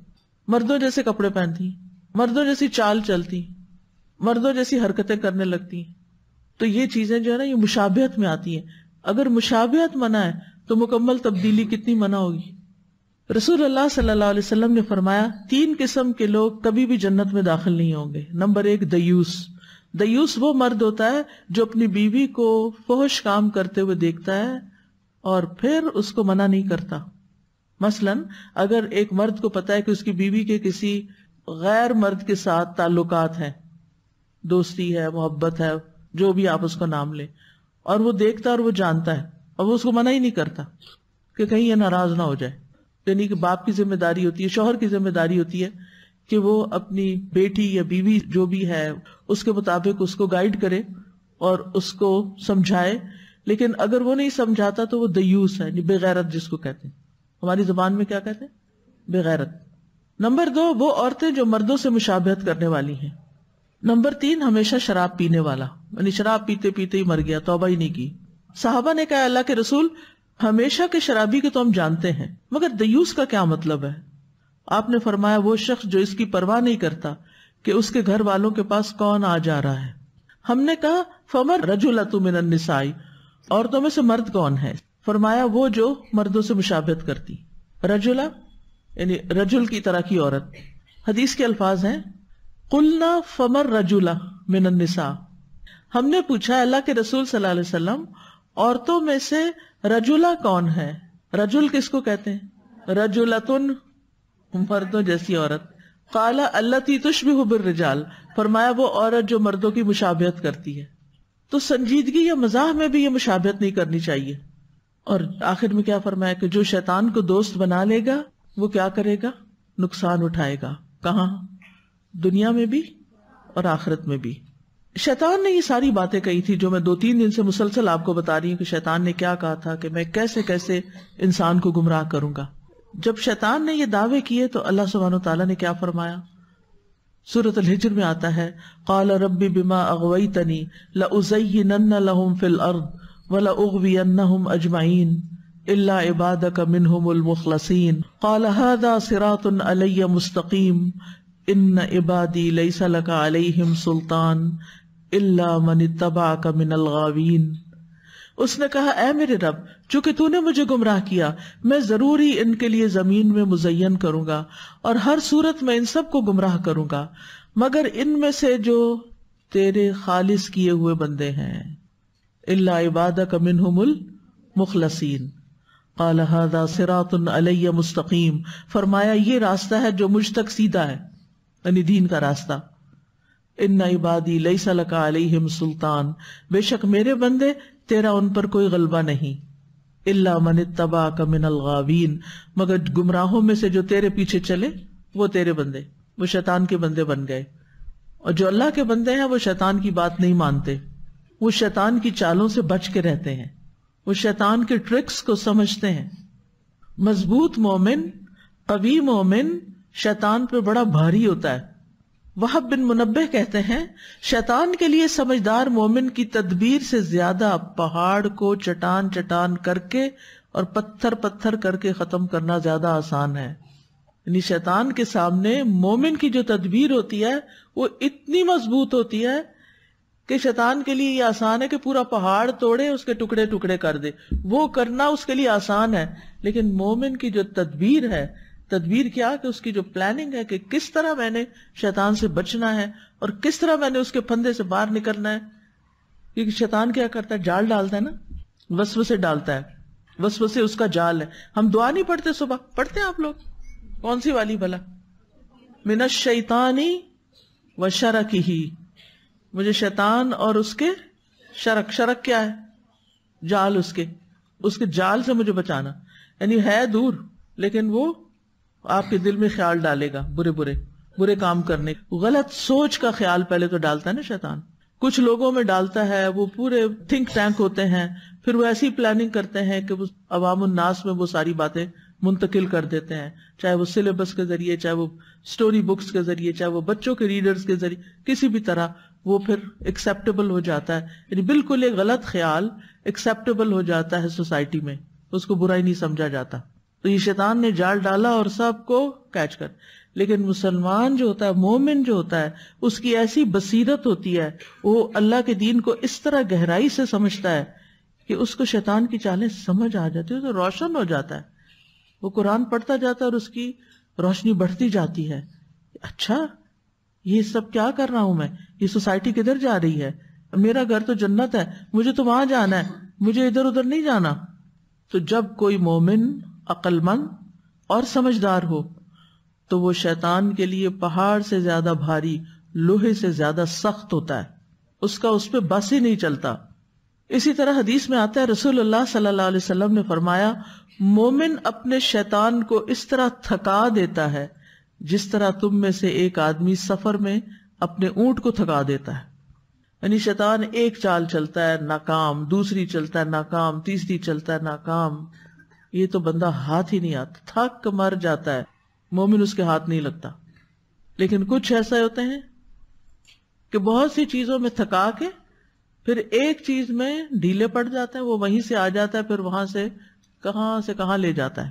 مردوں جیسے کپڑے پہنتی ہیں، مردوں جیسی چال چلتی ہیں، مردوں جیسی حرکتیں کرنے لگتی ہیں. تو یہ چیزیں جو ہے نا یہ مشابہت میں آتی ہیں. اگر مشابہت منع ہے تو مکمل تبدیلی کتنی منع ہوگی. رسول اللہ صلی اللہ علیہ وسلم نے فرمایا 3 قسم کے لوگ کبھی بھی جنت میں داخل نہیں ہوں گے. نمبر 1 دیوس. دیوس وہ مرد ہوتا ہے جو اپنی بیوی کو فحش کام کرتے ہوئے دیکھتا ہے اور پھر اس کو منع نہیں کرتا. مثلا اگر ایک مرد کو پتا ہے کہ اس کی بیوی کے کسی غیر مرد کے ساتھ تعلقات ہیں، دوستی ہے، محبت ہے، جو بھی آپ اس کو نام لیں، اور وہ دیکھتا اور وہ جانتا ہے اور وہ اس کو منع ہی نہیں کرتا کہ کہیں یہ ناراض نہ ہو جائے. یعنی کہ باپ کی ذمہ داری ہوتی ہے، شوہر کی ذمہ داری ہوتی ہے کہ وہ اپنی بیٹی یا بیوی جو بھی ہے اس کے مطابق اس کو گائیڈ کرے اور اس کو سمجھائے. لیکن اگر وہ نہیں سمجھاتا تو وہ دیوس ہے، بے غیرت جس کو کہتے ہیں. ہماری زبان میں کیا کہتے ہیں؟ بے غیرت. نمبر 2 وہ عورتیں جو مردوں سے مشابہت کرنے والی ہیں. نمبر 3 ہمیشہ شراب پینے والا، یعنی شراب پیتے پیتے ہی مر گیا، توبہ ہی نہیں کی. صحابہ نے کہا اللہ کے رسول ہمیشہ کے شرابی کے تو ہم جانتے ہیں، مگر دیوس کا کیا مطلب ہے؟ آپ نے فرمایا وہ شخص جو اس کی پرواہ نہیں کرتا کہ اس کے گھر والوں کے پاس کون آ جا رہا ہے. ہم نے کہا فمر رجلۃ من النساء، عورتوں میں سے مرد کون ہے؟ فرمایا وہ جو مردوں سے مشابہت کرتی. رجلا یعنی رجل کی طرح کی عورت. حدیث کے الفاظ ہیں قلنا فمر رجلا من النساء. ہم نے پوچھا اللہ کے رسول صلی اللہ علیہ وسلم عورتوں میں سے رجلا کون ہے؟ رجل کس کو کہتے ہیں؟ رجلتن مردوں جیسی عورت. قال التی تشبہ بالرجال، فرمایا وہ عورت جو مردوں کی مشابہت کرتی ہے. تو سنجیدگی یا مزاح میں بھی یہ مشابہت نہیں کرنی چاہیے. اور آخر میں کیا فرمایا کہ جو شیطان کو دوست بنا لے گا وہ کیا کرے گا؟ نقصان اٹھائے گا. کہاں؟ دنیا میں بھی اور آخرت میں بھی. شیطان نے یہ ساری باتیں کہی تھی جو میں 2-3 دن سے مسلسل آپ کو بتا رہی ہوں کہ شیطان نے کیا کہا تھا کہ میں کیسے کیسے انسان کو گمراہ کروں گا. جب شیطان نے یہ دعوے کیے تو اللہ سبحانہ وتعالیٰ نے کیا فرمایا؟ سورۃ الحجر میں آتا ہے قال رب بما اغویتنی لأزینن لهم فی الارض ولأغوینہم اجمعین الا عبادک منہم المخلصین قال هذا صراط علی مستقیم ان عبادی لیس لک علیہم سلطان الا من اتبعک من الغاوین. اس نے کہا اے میرے رب چونکہ تو نے مجھے گمراہ کیا میں ضرور ہی ان کے لیے زمین میں مزین کروں گا اور ہر صورت میں ان سب کو گمراہ کروں گا مگر ان میں سے جو تیرے خالص کیے ہوئے بندے ہیں. الا عبادک منہم المخلصین. قال هذا صراط علی مستقیم، فرمایا یہ راستہ ہے جو مجھ تک سیدھا ہے، یعنی دین کا راستہ. ان عبادی لیس لک علیہم سلطان، بے شک میرے بندے تیرا ان پر کوئی غلبہ نہیں. الا من اتبعک من الغاوین، مگر گمراہوں میں سے جو تیرے پیچھے چلے وہ تیرے بندے، وہ شیطان کے بندے بن گئے. اور جو اللہ کے بندے ہیں وہ شیطان کی بات نہیں مانتے، وہ شیطان کی چالوں سے بچ کے رہتے ہیں، وہ شیطان کے ٹرکس کو سمجھتے ہیں. مضبوط مومن، قوی مومن شیطان پہ بڑا بھاری ہوتا ہے. وہب بن منبہ کہتے ہیں شیطان کے لیے سمجھدار مومن کی تدبیر سے زیادہ پہاڑ کو چٹان چٹان کر کے اور پتھر پتھر کر کے ختم کرنا زیادہ آسان ہے. یعنی شیطان کے سامنے مومن کی جو تدبیر ہوتی ہے وہ اتنی مضبوط ہوتی ہے کہ شیطان کے لیے یہ آسان ہے کہ پورا پہاڑ توڑے اس کے ٹکڑے ٹکڑے کر دے، وہ کرنا اس کے لیے آسان ہے. لیکن مومن کی جو تدبیر ہے، تدبیر کیا کہ اس کی جو پلاننگ ہے کہ کس طرح میں نے شیطان سے بچنا ہے اور کس طرح میں نے اس کے پھندے سے باہر نکلنا ہے. کیونکہ شیطان کیا کرتا ہے؟ جال ڈالتا ہے نا، وسوسے ڈالتا ہے، وسوسے اس کا جال ہے. ہم دعا نہیں پڑھتے صبح؟ پڑھتے ہیں آپ لوگ؟ کون سی والی بھلا؟ من الشیطان وشرکہ، مجھے شیطان اور اس کے شرک، شرک کیا ہے؟ جال، اس کے جال سے مجھے بچانا. یعنی ہے دور لیکن وہ آپ کے دل میں خیال ڈالے گا برے کام کرنے، غلط سوچ کا خیال پہلے تو ڈالتا ہے نا شیطان. کچھ لوگوں میں ڈالتا ہے، وہ پورے تھنک ٹینک ہوتے ہیں، پھر وہ ایسی پلاننگ کرتے ہیں کہ وہ عوام الناس میں وہ ساری باتیں منتقل کر دیتے ہیں، چاہے وہ سلیبس کے ذریعے، چاہے وہ سٹوری بکس کے ذریعے، چاہے وہ بچوں کے ریڈرز کے ذریعے، کسی بھی طرح وہ پھر ایکسیپٹیبل ہو جاتا ہے. یعنی بالکل ایک غلط خیال ایکسیپٹیبل ہو جاتا ہے سوسائٹی میں، اس کو برا ہی نہیں سمجھا جاتا. تو یہ شیطان نے جال ڈالا اور سب کو کیچ کر. لیکن مسلمان جو ہوتا ہے، مومن جو ہوتا ہے، اس کی ایسی بصیرت ہوتی ہے، وہ اللہ کے دین کو اس طرح گہرائی سے سمجھتا ہے کہ اس کو شیطان کی چالیں سمجھ آ جاتی ہے، تو روشن ہو جاتا ہے. وہ قرآن پڑھتا جاتا ہے اور اس کی روشنی بڑھتی جاتی ہے. اچھا یہ سب کیا کر رہا ہوں میں، یہ سوسائٹی کدھر جا رہی ہے، میرا گھر تو جنت ہے، مجھے تو وہاں جانا ہے، مجھے ادھر ادھر نہیں جانا. تو جب کوئی مومن عقل مند اور سمجھدار ہو تو وہ شیطان کے لیے پہاڑ سے زیادہ بھاری، لوہے سے زیادہ سخت ہوتا ہے، اس کا اس پہ بس ہی نہیں چلتا. اسی طرح حدیث میں آتا ہے، رسول اللہ صلی اللہ علیہ وسلم نے فرمایا، مومن اپنے شیطان کو اس طرح تھکا دیتا ہے جس طرح تم میں سے ایک آدمی سفر میں اپنے اونٹ کو تھکا دیتا ہے. یعنی شیطان ایک چال چلتا ہے ناکام، دوسری چلتا ہے ناکام، تیسری چلتا ہے ناکام، یہ تو بندہ ہاتھ ہی نہیں آتا، تھک مر جاتا ہے. مومن اس کے ہاتھ نہیں لگتا. لیکن کچھ ایسے ہوتے ہیں کہ بہت سی چیزوں میں تھکا کے پھر ایک چیز میں ڈھیلے پڑ جاتے ہیں، وہ وہیں سے آ جاتا ہے، پھر وہاں سے کہاں لے جاتا ہے.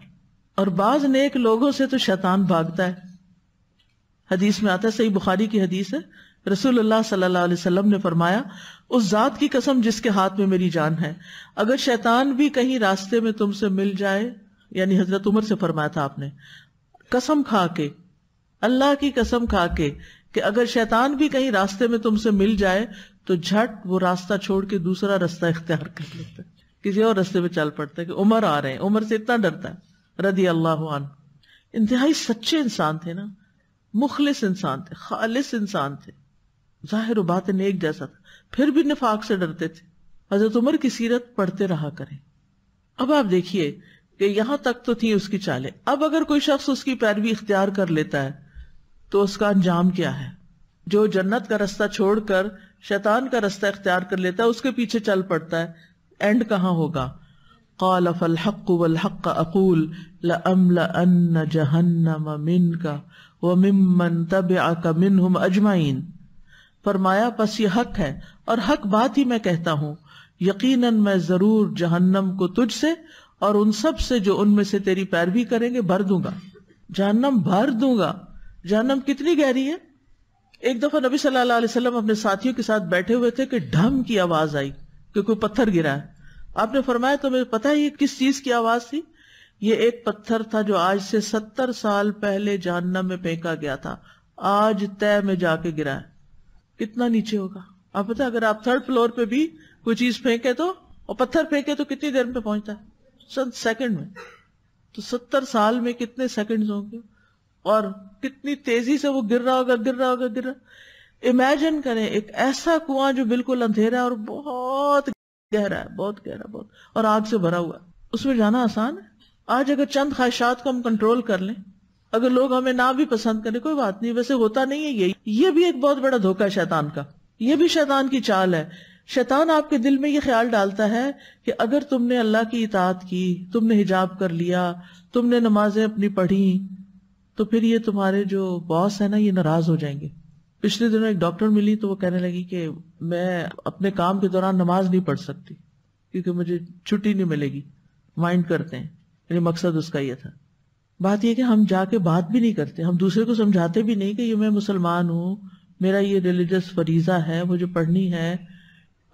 اور بعض نیک لوگوں سے تو شیطان بھاگتا ہے. حدیث میں آتا ہے، صحیح بخاری کی حدیث ہے، رسول اللہ صلی اللہ علیہ وسلم نے فرمایا، اس ذات کی قسم جس کے ہاتھ میں میری جان ہے، اگر شیطان بھی کہیں راستے میں تم سے مل جائے، یعنی حضرت عمر سے فرمایا تھا آپ نے، قسم کھا کے، اللہ کی قسم کھا کے، کہ اگر شیطان بھی کہیں راستے میں تم سے مل جائے تو جھٹ وہ راستہ چھوڑ کے دوسرا راستہ اختیار کر لیتا ہے، کسی اور راستے پہ چل پڑتا ہے کہ عمر آ رہے ہیں. عمر سے اتنا ڈرتا ہے رضی اللہ عنہ. انتہائی سچے انسان تھے نا، مخلص انسان تھے، خالص انسان تھے، ظاہر و باطن ایک جیسا تھا، پھر بھی نفاق سے ڈرتے تھے. حضرت عمر کی سیرت پڑھتے رہا کریں. اب آپ دیکھیے کہ یہاں تک تو تھی اس کی چالیں. اب اگر کوئی شخص اس کی پیروی اختیار کر لیتا ہے تو اس کا انجام کیا ہے؟ جو جنت کا رستہ چھوڑ کر شیطان کا رستہ اختیار کر لیتا ہے، اس کے پیچھے چل پڑتا ہے، اینڈ کہاں ہوگا؟ قال فالحق والحق اقول لأملأن جہنم منک وممن تبعک منہم اجمعین. فرمایا پس یہ حق ہے اور حق بات ہی میں کہتا ہوں، یقیناً میں ضرور جہنم کو تجھ سے اور ان سب سے جو ان میں سے تیری پیروی کریں گے بھر دوں گا. جہنم بھر دوں گا. جہنم کتنی گہری ہے؟ ایک دفعہ نبی صلی اللہ علیہ وسلم اپنے ساتھیوں کے ساتھ بیٹھے ہوئے تھے کہ ڈھم کی آواز آئی کہ کوئی پتھر گرا ہے. آپ نے فرمایا تمہیں پتہ ہے یہ کس چیز کی آواز تھی؟ یہ ایک پتھر تھا جو آج سے 70 سال پہلے جہنم میں پھینکا گیا تھا، آج طے میں جا کے گرا ہے. کتنا نیچے ہوگا آپ پتہ؟ اگر آپ 3rd فلور پہ بھی کوئی چیز پھینکے تو، اور پتھر پھینکے تو کتنی دیر میں پہنچتا ہے؟ چند سیکنڈ میں. تو 70 سال میں کتنے سیکنڈز ہوں گے، اور کتنی تیزی سے وہ گر رہا ہوگا. امیجن کریں ایک ایسا کنواں جو بالکل اندھیرا ہے اور بہت گہرا ہے، بہت گہرا، بہت، اور آگ سے بھرا ہوا ہے. اس میں جانا آسان ہے؟ آج اگر چند خواہشات کو ہم کنٹرول کر لیں، اگر لوگ ہمیں نہ بھی پسند کریں کوئی بات نہیں، ویسے ہوتا نہیں ہے. یہ بھی ایک بہت بڑا دھوکہ ہے شیطان کا، یہ بھی شیطان کی چال ہے. شیطان آپ کے دل میں یہ خیال ڈالتا ہے کہ اگر تم نے اللہ کی اطاعت کی، تم نے حجاب کر لیا، تم نے نمازیں اپنی پڑھی، تو پھر یہ تمہارے جو باس ہے نا یہ ناراض ہو جائیں گے. پچھلے دنوں ایک ڈاکٹر ملی تو وہ کہنے لگی کہ میں اپنے کام کے دوران نماز نہیں پڑھ سکتی کیونکہ مجھے چھٹی نہیں ملے گی، مائنڈ کرتے ہیں. یعنی مقصد اس کا یہ تھا. بات یہ کہ ہم جا کے بات بھی نہیں کرتے، ہم دوسرے کو سمجھاتے بھی نہیں کہ یہ میں مسلمان ہوں، میرا یہ ریلیجس فریضہ ہے، مجھے پڑھنی ہے.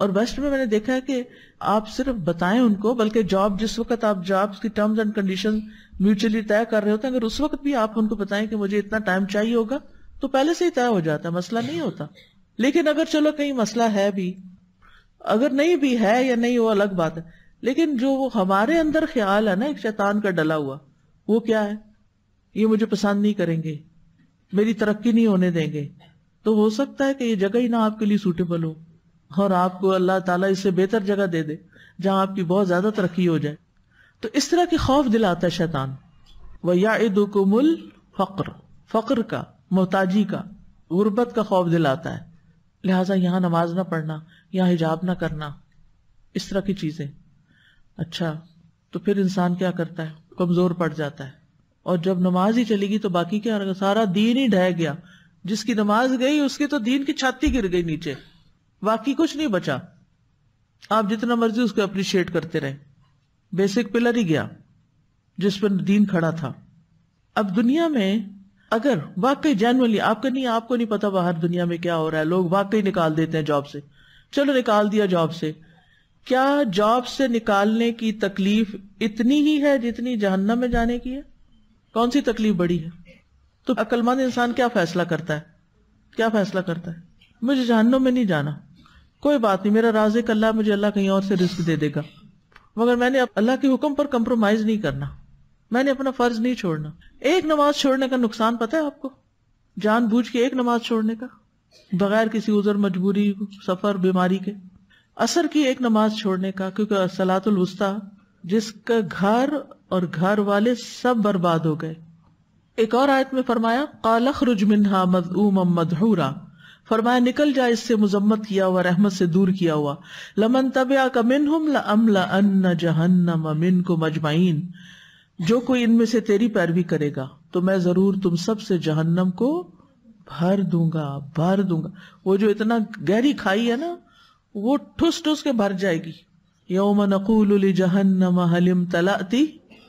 اور ویسٹ میں نے دیکھا ہے کہ آپ صرف بتائیں ان کو، بلکہ جاب جس وقت آپ جابس کی ٹرمز اینڈ کنڈیشن میوچلی طے کر رہے ہوتے ہیں، اگر اس وقت بھی آپ ان کو بتائیں کہ مجھے اتنا ٹائم چاہیے ہوگا تو پہلے سے ہی طے ہو جاتا ہے، مسئلہ نہیں ہوتا. لیکن اگر چلو کہیں مسئلہ ہے بھی، اگر نہیں بھی ہے یا نہیں وہ الگ بات ہے، لیکن جو وہ ہمارے اندر خیال ہے نا ایک شیطان کا ڈلا ہوا، وہ کیا ہے؟ یہ مجھے پسند نہیں کریں گے، میری ترقی نہیں ہونے دیں گے. تو ہو سکتا ہے کہ یہ جگہ ہی نہ آپ کے لیے سوٹیبل ہو اور آپ کو اللہ تعالیٰ اس سے بہتر جگہ دے دے جہاں آپ کی بہت زیادہ ترقی ہو جائے. تو اس طرح کی خوف دلاتا ہے شیطان. وَيَعِدُكُمُ الْفَقْرَ، فقر کا، محتاجی کا، غربت کا خوف دلاتا ہے. لہٰذا یہاں نماز نہ پڑھنا، یہاں حجاب نہ کرنا، اس طرح کی چیزیں. اچھا تو پھر انسان کیا کرتا ہے؟ کمزور پڑ جاتا ہے. اور جب نماز ہی چلے گی تو باقی کیا رہے گا؟ سارا دین ہی ڈھہ گیا. جس کی نماز گئی اس کی تو دین کی چھاتی گر گئی نیچے، باقی کچھ نہیں بچا. آپ جتنا مرضی اس کو اپریشیٹ کرتے رہے، بیسک پلر ہی گیا جس پر دین کھڑا تھا. اب دنیا میں اگر واقعی جینوئنلی آپ کو نہیں پتا باہر دنیا میں کیا ہو رہا ہے، لوگ واقعی نکال دیتے ہیں جاب سے، چلو نکال دیا جاب سے، کیا جاب سے نکالنے کی تکلیف اتنی ہی ہے جتنی جہنم میں جانے کی ہے؟ کون سی تکلیف بڑی ہے؟ تو عقل مند انسان کیا فیصلہ کرتا ہے؟ مجھے جہنم میں نہیں جانا، کوئی بات نہیں، میرا رازق اللہ، مجھے اللہ کہیں اور سے رزق دے دے گا، مگر میں نے اللہ کے حکم پر کمپرومائز نہیں کرنا، میں نے اپنا فرض نہیں چھوڑنا. ایک نماز چھوڑنے کا نقصان پتہ ہے آپ کو؟ جان بوجھ کے ایک نماز چھوڑنے کا، بغیر کسی عذر، مجبوری، سفر، بیماری کے. عصر کی ایک نماز چھوڑنے کا، کیونکہ صلاۃ الوسطیٰ، جس کا گھر اور گھر والے سب برباد ہو گئے. ایک اور آیت میں فرمایا قال اخرج منها مذءوما مدحورا، فرمایا نکل جا اس سے مذمت کیا ہوا، رحمت سے دور کیا ہوا. لمن تبعک منہم لأملأن جہنم منکم اجمعین، جو کوئی ان میں سے تیری پیروی کرے گا تو میں ضرور تم سب سے جہنم کو بھر دوں گا. وہ جو اتنا گہری کھائی ہے نا، وہ ٹھس ٹھس کے بھر جائے گی. یوم نقول لجہنم هل امتلأت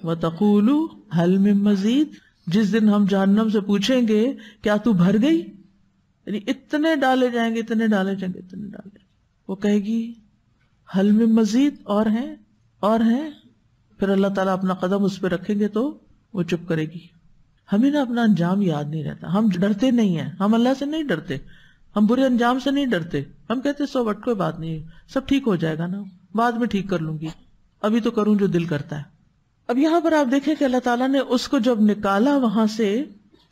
وتقول هل من مزید، جس دن ہم جہنم سے پوچھیں گے کیا تو بھر گئی، یعنی اتنے ڈالے جائیں گے، اتنے ڈالے جائیں گے، اتنے ڈالے. وہ کہے گی هل من مزید، اور ہیں. پھر اللہ تعالیٰ اپنا قدم اس پہ رکھیں گے تو وہ چپ کرے گی. ہمیں نا اپنا انجام یاد نہیں رہتا، ہم ڈرتے نہیں ہیں، ہم اللہ سے نہیں ڈرتے، ہم برے انجام سے نہیں ڈرتے. ہم کہتے سو بٹ کوئی بات نہیں، سب ٹھیک ہو جائے گا نا، بعد میں ٹھیک کر لوں گی، ابھی تو کروں جو دل کرتا ہے. اب یہاں پر آپ دیکھیں کہ اللہ تعالیٰ نے اس کو جب نکالا وہاں سے،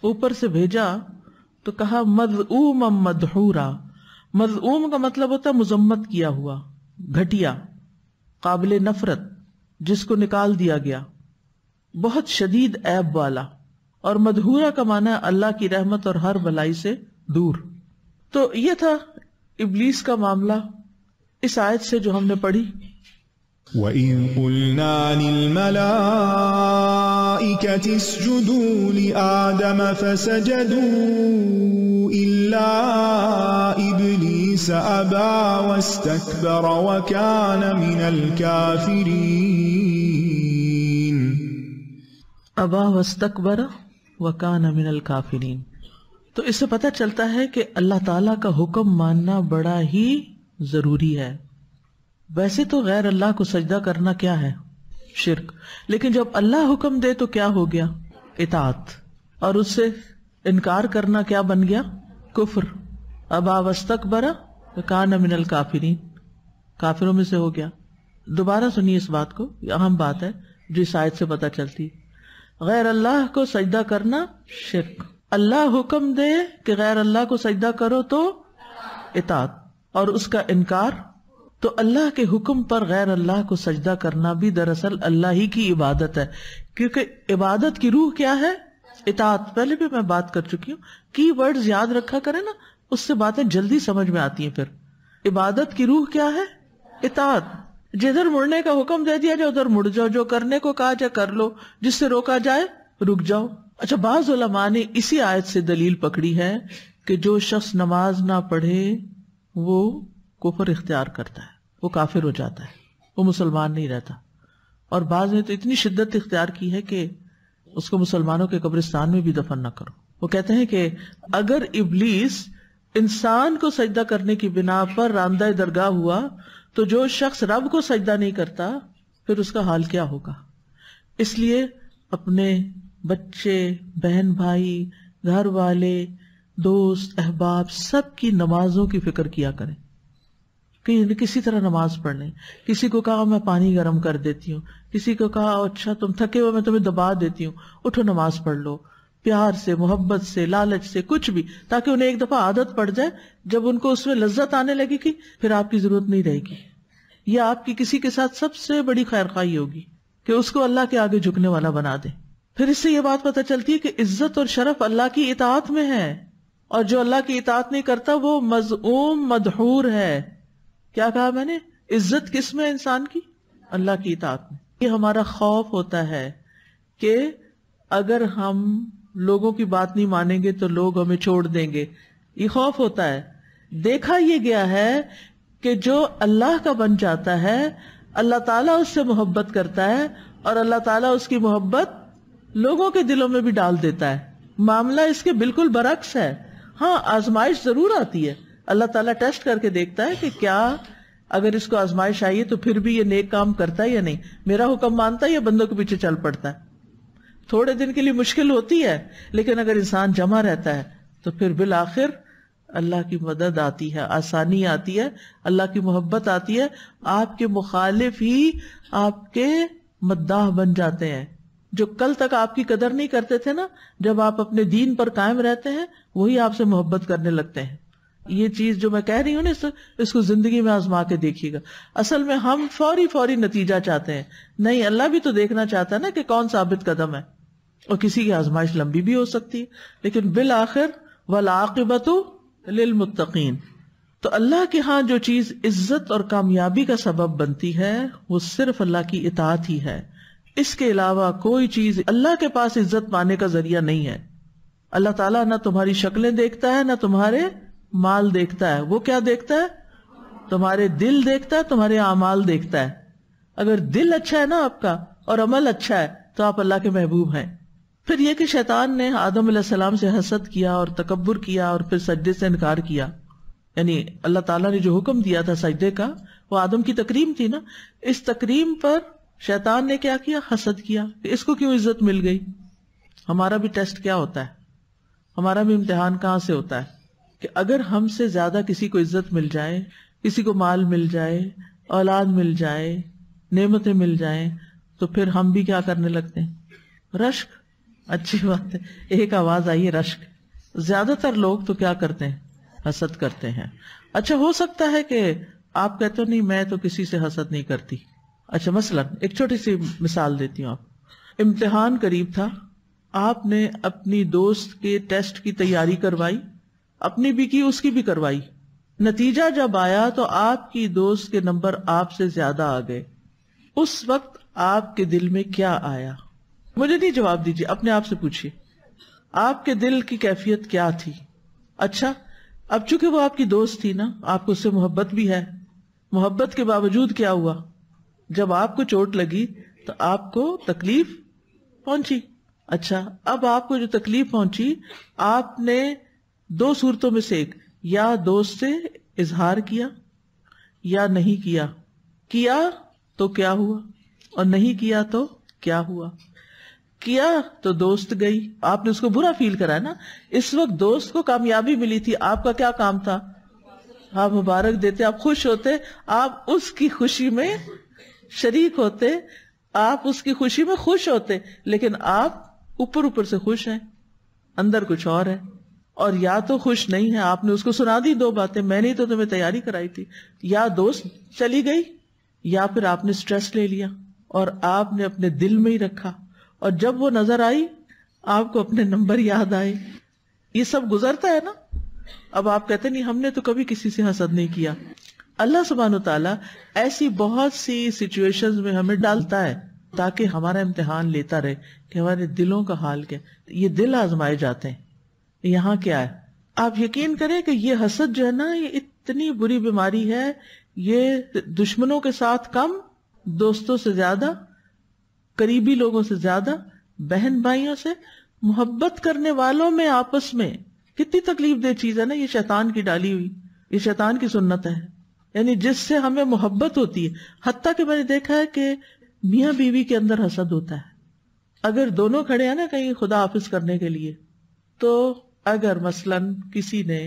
اوپر سے بھیجا، تو کہا مذءوما مدحورا. مذءوم کا مطلب ہوتا ہے مذمت کیا ہوا، گھٹیا، قابل نفرت، جس کو نکال دیا گیا، بہت شدید عیب والا. اور مدحورا کا معنی ہے اللہ کی رحمت اور ہر بھلائی سے دور. تو یہ تھا ابلیس کا معاملہ اس آیت سے جو ہم نے پڑھی. وَإِذْ قُلْنَا لِلْمَلَائِكَةِ اسْجُدُوا لِآدَمَ فَسَجَدُوا إِلَّا إِبْلِيسَ أَبَى وَاسْتَكْبَرَ وَكَانَ مِنَ الْكَافِرِينَ. ابا واستکبر وکان من الکافرین. تو اس سے پتہ چلتا ہے کہ اللہ تعالیٰ کا حکم ماننا بڑا ہی ضروری ہے. ویسے تو غیر اللہ کو سجدہ کرنا کیا ہے؟ شرک. لیکن جب اللہ حکم دے تو کیا ہو گیا؟ اطاعت. اور اس سے انکار کرنا کیا بن گیا؟ کفر. ابا واستکبر وکان من الکافرین، کافروں میں سے ہو گیا. دوبارہ سنیے اس بات کو، یہ اہم بات ہے جو اس آیت سے پتہ چلتی. غیر اللہ کو سجدہ کرنا شرک. اللہ حکم دے کہ غیر اللہ کو سجدہ کرو تو اطاعت، اور اس کا انکار. تو اللہ کے حکم پر غیر اللہ کو سجدہ کرنا بھی دراصل اللہ ہی کی عبادت ہے، کیونکہ عبادت کی روح کیا ہے؟ اطاعت. پہلے بھی میں بات کر چکی ہوں، کی ورڈز یاد رکھا کریں نا، اس سے باتیں جلدی سمجھ میں آتی ہیں. پھر عبادت کی روح کیا ہے؟ اطاعت. جدھر مڑنے کا حکم دے دیا جائے ادھر مڑ جاؤ، جو کرنے کو کہا جائے کر لو، جس سے روکا جائے رک جاؤ. اچھا، بعض علماء نے اسی آیت سے دلیل پکڑی ہے کہ جو شخص نماز نہ پڑھے وہ کفر اختیار کرتا ہے، وہ کافر ہو جاتا ہے، وہ مسلمان نہیں رہتا. اور بعض نے تو اتنی شدت اختیار کی ہے کہ اس کو مسلمانوں کے قبرستان میں بھی دفن نہ کرو. وہ کہتے ہیں کہ اگر ابلیس انسان کو سجدہ کرنے کی بنا پر راندہ درگاہ ہوا تو جو شخص رب کو سجدہ نہیں کرتا پھر اس کا حال کیا ہوگا. اس لیے اپنے بچے، بہن بھائی، گھر والے، دوست، احباب، سب کی نمازوں کی فکر کیا کریں کہ کسی طرح نماز پڑھ لیں. کسی کو کہا میں پانی گرم کر دیتی ہوں، کسی کو کہا اچھا تم تھکے ہوئے میں تمہیں دبا دیتی ہوں، اٹھو نماز پڑھ لو. پیار سے، محبت سے، لالچ سے، کچھ بھی، تاکہ انہیں ایک دفعہ عادت پڑ جائے. جب ان کو اس میں لذت آنے لگے گی پھر آپ کی ضرورت نہیں رہے گی. یہ آپ کی کسی کے ساتھ سب سے بڑی خیر خواہی ہوگی کہ اس کو اللہ کے آگے جھکنے والا بنا دے. پھر اس سے یہ بات پتہ چلتی ہے کہ عزت اور شرف اللہ کی اطاعت میں ہے، اور جو اللہ کی اطاعت نہیں کرتا وہ مذعوم مدحور ہے. کیا کہا میں نے؟ عزت کس میں انسان کی؟ اللہ کی اطاعت میں. یہ ہمارا خوف ہوتا ہے کہ اگر ہم لوگوں کی بات نہیں مانیں گے تو لوگ ہمیں چھوڑ دیں گے، یہ خوف ہوتا ہے. دیکھا یہ گیا ہے کہ جو اللہ کا بن جاتا ہے اللہ تعالیٰ اس سے محبت کرتا ہے اور اللہ تعالیٰ اس کی محبت لوگوں کے دلوں میں بھی ڈال دیتا ہے. معاملہ اس کے بالکل برعکس ہے. ہاں آزمائش ضرور آتی ہے، اللہ تعالیٰ ٹیسٹ کر کے دیکھتا ہے کہ کیا اگر اس کو آزمائش آئی ہے تو پھر بھی یہ نیک کام کرتا ہے یا نہیں، میرا حکم مانتا ہے یا بندوں کے پیچھے چل پڑتا ہے. تھوڑے دن کے لیے مشکل ہوتی ہے لیکن اگر انسان جمع رہتا ہے تو پھر بالآخر اللہ کی مدد آتی ہے، آسانی آتی ہے، اللہ کی محبت آتی ہے. آپ کے مخالف ہی آپ کے مداح بن جاتے ہیں. جو کل تک آپ کی قدر نہیں کرتے تھے نا، جب آپ اپنے دین پر قائم رہتے ہیں وہی آپ سے محبت کرنے لگتے ہیں. یہ چیز جو میں کہہ رہی ہوں نا اس کو زندگی میں آزما کے دیکھیے گا. اصل میں ہم فوری نتیجہ چاہتے ہیں، نہیں اللہ بھی تو دیکھنا چاہتا ہے نا کہ کون ثابت قدم ہے. اور کسی کی آزمائش لمبی بھی ہو سکتی ہے لیکن بالآخر والعاقبۃ للمتقین. تو اللہ کے ہاں جو چیز عزت اور کامیابی کا سبب بنتی ہے وہ صرف اللہ کی اطاعت ہی ہے. اس کے علاوہ کوئی چیز اللہ کے پاس عزت پانے کا ذریعہ نہیں ہے. اللہ تعالیٰ نہ تمہاری شکلیں دیکھتا ہے نہ تمہارے مال دیکھتا ہے. وہ کیا دیکھتا ہے؟ تمہارے دل دیکھتا ہے، تمہارے اعمال دیکھتا ہے. اگر دل اچھا ہے نا آپ کا اور عمل اچھا ہے تو آپ اللہ کے محبوب ہیں. پھر یہ کہ شیطان نے آدم علیہ السلام سے حسد کیا اور تکبر کیا اور پھر سجدے سے انکار کیا. یعنی اللہ تعالیٰ نے جو حکم دیا تھا سجدے کا وہ آدم کی تکریم تھی نا، اس تکریم پر شیطان نے کیا کیا؟ حسد کیا کہ اس کو کیوں عزت مل گئی. ہمارا بھی ٹیسٹ کیا ہوتا ہے، ہمارا بھی امتحان کہاں سے ہوتا ہے کہ اگر ہم سے زیادہ کسی کو عزت مل جائے، کسی کو مال مل جائے، اولاد مل جائے، نعمتیں مل جائیں تو پھر ہم بھی کیا کرنے لگتے ہیں؟ رشک. اچھی بات ہے، ایک آواز آئی ہے رشک. زیادہ تر لوگ تو کیا کرتے ہیں؟ حسد کرتے ہیں. اچھا ہو سکتا ہے کہ آپ کہتے ہو نہیں میں تو کسی سے حسد نہیں کرتی. اچھا مثلا ایک چھوٹی سی مثال دیتی ہوں. آپ امتحان قریب تھا، آپ نے اپنی دوست کے ٹیسٹ کی تیاری کروائی، اپنی بھی کی اس کی بھی کروائی. نتیجہ جب آیا تو آپ کی دوست کے نمبر آپ سے زیادہ آ گئے. اس وقت آپ کے دل میں کیا آیا؟ مجھے نہیں جواب دیجیے، اپنے آپ سے پوچھیے آپ کے دل کی کیفیت کیا تھی. اچھا اب چونکہ وہ آپ کی دوست تھی نا، آپ کو اس سے محبت بھی ہے، محبت کے باوجود کیا ہوا؟ جب آپ کو چوٹ لگی تو آپ کو تکلیف پہنچی. اچھا اب آپ کو جو تکلیف پہنچی آپ نے دو صورتوں میں سے ایک، یا دوست سے اظہار کیا یا نہیں کیا. کیا تو کیا ہوا اور نہیں کیا تو کیا ہوا؟ کیا تو دوست گئی، آپ نے اس کو برا فیل کرا نا. اس وقت دوست کو کامیابی ملی تھی، آپ کا کیا کام تھا؟ آپ مبارک دیتے، آپ خوش ہوتے، آپ اس کی خوشی میں شریک ہوتے، آپ اس کی خوشی میں خوش ہوتے. لیکن آپ اوپر سے خوش ہیں، اندر کچھ اور ہے. اور یا تو خوش نہیں ہے، آپ نے اس کو سنا دی دو باتیں، میں نے تو تمہیں تیاری کرائی تھی، یا دوست چلی گئی، یا پھر آپ نے سٹریس لے لیا اور آپ نے اپنے دل میں ہی رکھا اور جب وہ نظر آئی آپ کو اپنے نمبر یاد آئے. یہ سب گزرتا ہے نا. اب آپ کہتے نہیں ہم نے تو کبھی کسی سے حسد نہیں کیا. اللہ سبحانہ و تعالیٰ ایسی بہت سی سچویشنز میں ہمیں ڈالتا ہے تاکہ ہمارا امتحان لیتا رہے کہ ہمارے دلوں کا حال کیا. یہ دل آزمائے جاتے ہیں. یہاں کیا ہے؟ آپ یقین کریں کہ یہ حسد جو ہے نا یہ اتنی بری بیماری ہے. یہ دشمنوں کے ساتھ کم، دوستوں سے زیادہ، قریبی لوگوں سے زیادہ، بہن بھائیوں سے، محبت کرنے والوں میں آپس میں. کتنی تکلیف دہ چیز ہے نا یہ شیطان کی ڈالی ہوئی، یہ شیطان کی سنت ہے. یعنی جس سے ہمیں محبت ہوتی ہے، حتیٰ کہ میں نے دیکھا ہے کہ میاں بیوی کے اندر حسد ہوتا ہے. اگر دونوں کھڑے ہیں نا کہیں خدا حافظ کرنے کے لیے، تو اگر مثلاً کسی نے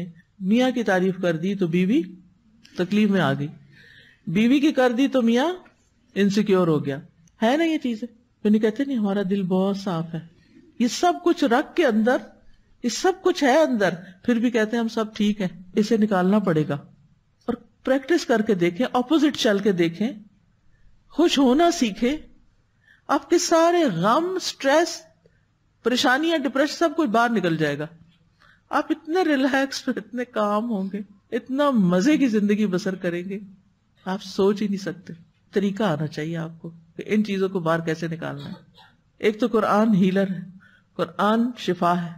میاں کی تعریف کر دی تو بیوی تکلیف میں آ گئی، بیوی کی کر دی تو میاں انسیکیور ہو گیا. ہے نا یہ چیزیں؟ تو نہیں کہتے نہیں ہمارا دل بہت صاف ہے، یہ سب کچھ رکھ کے اندر، یہ سب کچھ ہے اندر، پھر بھی کہتے ہیں ہم سب ٹھیک ہیں. اسے نکالنا پڑے گا اور پریکٹس کر کے دیکھیں، اپوزٹ چل کے دیکھیں، خوش ہونا سیکھیں. آپ کے سارے غم، سٹریس، پریشانیاں، ڈپریشن سب کچھ باہر نکل جائے گا. آپ اتنے ریلیکس، اتنے کام ہوں گے، اتنا مزے کی زندگی بسر کریں گے، آپ سوچ ہی نہیں سکتے. طریقہ آنا چاہیے آپ کو کہ ان چیزوں کو باہر کیسے نکالنا ہے. ایک تو قرآن ہیلر ہے، قرآن شفا ہے.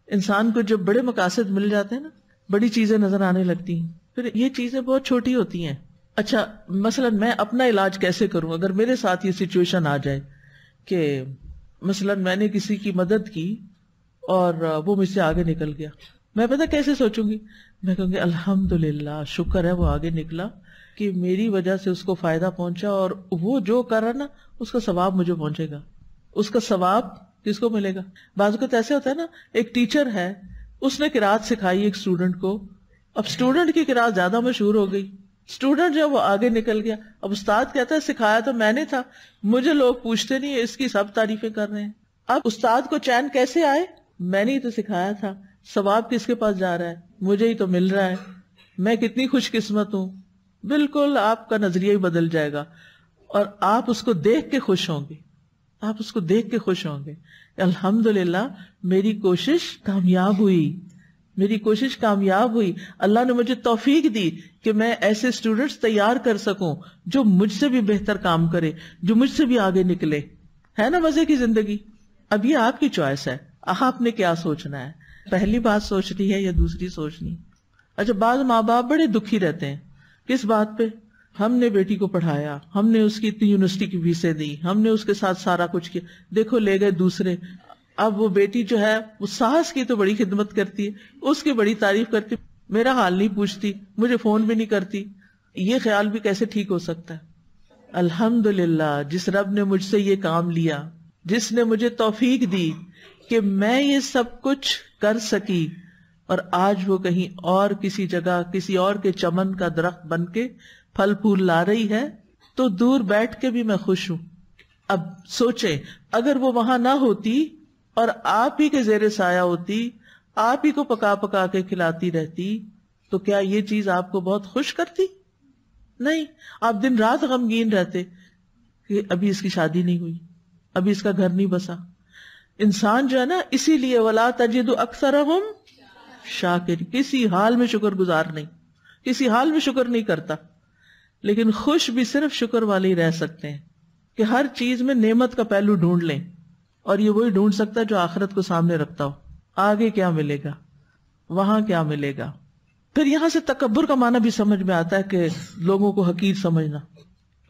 انسان کو جب بڑے مقاصد مل جاتے ہیں نا، بڑی چیزیں نظر آنے لگتی ہیں، پھر یہ چیزیں بہت چھوٹی ہوتی ہیں. اچھا مثلا میں اپنا علاج کیسے کروں؟ اگر میرے ساتھ یہ سچویشن آ جائے کہ مثلا میں نے کسی کی مدد کی اور وہ مجھ سے آگے نکل گیا، میں پتہ کیسے سوچوں گی؟ میں کہوں گی الحمدللہ، شکر ہے وہ آگے نکلا کہ میری وجہ سے اس کو فائدہ پہنچا، اور وہ جو کر رہا نا اس کا ثواب مجھے پہنچے گا. اس کا ثواب کس کو ملے گا؟ بعض اوقات ایسے ہوتا ہے نا، ایک ٹیچر ہے، اس نے قرات سکھائی ایک اسٹوڈنٹ کو، اب اسٹوڈنٹ کی قرات زیادہ مشہور ہو گئی، اسٹوڈنٹ جو وہ آگے نکل گیا. اب استاد کہتا ہے سکھایا تو میں نے تھا، مجھے لوگ پوچھتے نہیں، اس کی سب تعریفیں کر رہے ہیں. اب استاد کو چین کیسے آئے؟ میں نے ہی تو سکھایا تھا، ثواب کس کے پاس جا رہا ہے؟ مجھے ہی تو مل رہا ہے، میں کتنی خوش قسمت ہوں. بالکل آپ کا نظریہ ہی بدل جائے گا، اور آپ اس کو دیکھ کے خوش ہوں گے، آپ اس کو دیکھ کے خوش ہوں گے. الحمدللہ میری کوشش کامیاب ہوئی، میری کوشش کامیاب ہوئی. اللہ نے مجھے توفیق دی کہ میں ایسے اسٹوڈنٹس تیار کر سکوں جو مجھ سے بھی بہتر کام کرے، جو مجھ سے بھی آگے نکلے. ہے نا مزے کی زندگی؟ اب یہ آپ کی چوائس ہے، آپ نے کیا سوچنا ہے، پہلی بات سوچنی ہے یا دوسری سوچنی. اچھا بعض ماں باپ بڑے دکھی رہتے ہیں، کس بات پہ؟ ہم نے بیٹی کو پڑھایا، ہم نے اس کی اتنی یونیورسٹی کی فیسیں دی، ہم نے اس کے ساتھ سارا کچھ کیا، دیکھو لے گئے دوسرے. اب وہ بیٹی جو ہے وہ ساس کی تو بڑی خدمت کرتی ہے، اس کی بڑی تعریف کرتی، میرا حال نہیں پوچھتی، مجھے فون بھی نہیں کرتی. یہ خیال بھی کیسے ٹھیک ہو سکتا ہے؟ الحمدللہ جس رب نے مجھ سے یہ کام لیا، جس نے مجھے توفیق دی کہ میں یہ سب کچھ کر سکی، اور آج وہ کہیں اور کسی جگہ کسی اور کے چمن کا درخت بن کے پھل پھول لا رہی ہے، تو دور بیٹھ کے بھی میں خوش ہوں. اب سوچیں اگر وہ وہاں نہ ہوتی اور آپ ہی کے زیر سایہ ہوتی، آپ ہی کو پکا پکا کے کھلاتی رہتی، تو کیا یہ چیز آپ کو بہت خوش کرتی؟ نہیں، آپ دن رات غمگین رہتے کہ ابھی اس کی شادی نہیں ہوئی، ابھی اس کا گھر نہیں بسا. انسان جو ہے نا، اسی لیے وَلَا تَجِدُ أَكْثَرَهُمْ شاکر، کسی حال میں شکر گزار نہیں، کسی حال میں شکر نہیں کرتا. لیکن خوش بھی صرف شکر والے ہی رہ سکتے ہیں کہ ہر چیز میں نعمت کا پہلو ڈھونڈ لیں، اور یہ وہی ڈھونڈ سکتا ہے جو آخرت کو سامنے رکھتا ہو. آگے کیا ملے گا، وہاں کیا ملے گا. پھر یہاں سے تکبر کا معنی بھی سمجھ میں آتا ہے کہ لوگوں کو حقیر سمجھنا.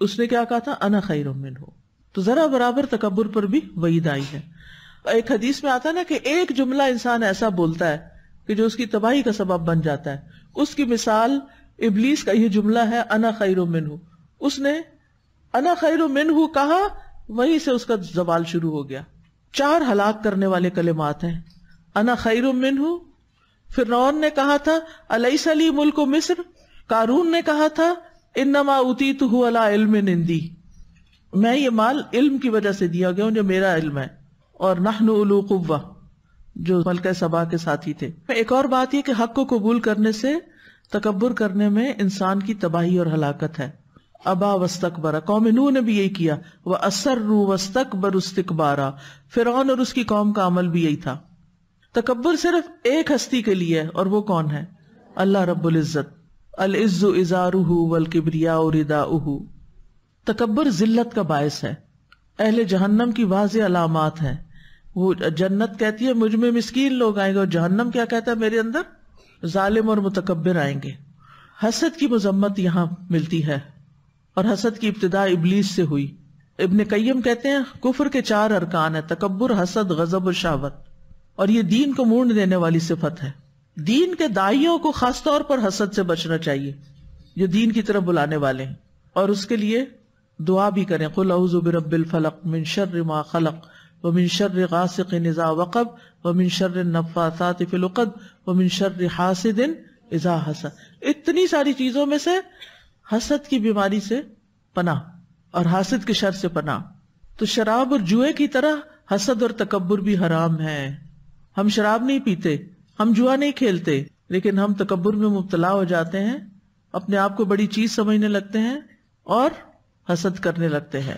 اس نے کیا کہا تھا؟ انا خیر منہ. تو ذرا برابر تکبر پر بھی وعید آئی ہے. ایک حدیث میں آتا ہے نا کہ ایک جملہ انسان ایسا بولتا ہے کہ جو اس کی تباہی کا سبب بن جاتا ہے. اس کی مثال ابلیس کا یہ جملہ ہے انا خیر منہ. اس نے انا خیر منہ کہا، وہیں سے اس کا زوال شروع ہو گیا. 4 ہلاک کرنے والے کلمات ہیں. انا خیر منہ، فرعون نے کہا تھا الیس لی ملک مصر، قارون نے کہا تھا انما اوتیتہ علی علم عندی، میں یہ مال علم کی وجہ سے دیا گیا ہوں جو میرا علم ہے. اور نحن اولو قوہ، جو ملکہ سبا کے ساتھی تھے. ایک اور بات یہ کہ حق کو قبول کرنے سے تکبر کرنے میں انسان کی تباہی اور ہلاکت ہے. ابا واستکبر، قوم نوح نے بھی یہی کیا. واسروا واستکبروا استکبارا، فرعون اور اس کی قوم کا عمل بھی یہی تھا. تکبر صرف ایک ہستی کے لیے ہے، اور وہ کون ہے؟ اللہ رب العزت. العز ازارہ والکبریاء رداؤہ. تکبر ذلت کا باعث ہے. اہل جہنم کی واضح علامات ہیں. وہ جنت کہتی ہے مجھ میں مسکین لوگ آئیں گے، اور جہنم کیا کہتا ہے؟ میرے اندر ظالم اور متکبر آئیں گے. حسد کی مذمت یہاں ملتی ہے، اور حسد کی ابتدا ابلیس سے ہوئی. ابن قیم کہتے ہیں کفر کے 4 ارکان ہیں: تکبر، حسد، غضب اور شہوت. اور یہ دین کو مونڈ دینے والی صفت ہے. دین کے داعیوں کو خاص طور پر حسد سے بچنا چاہیے، جو دین کی طرف بلانے والے ہیں، اور اس کے لیے دعا بھی کریں. قل اعوذ برب الفلق من شر ما خلق ومن شر غاسق اذا وقب ومن شر النفاثات فی العقد ومن شر حاسد اذا حسد. اتنی ساری چیزوں میں سے حسد کی بیماری سے پناہ اور حاسد کے شر سے پناہ. تو شراب اور جوئے کی طرح حسد اور تکبر بھی حرام ہے. ہم شراب نہیں پیتے، ہم جوا نہیں کھیلتے، لیکن ہم تکبر میں مبتلا ہو جاتے ہیں، اپنے آپ کو بڑی چیز سمجھنے لگتے ہیں اور حسد کرنے لگتے ہیں.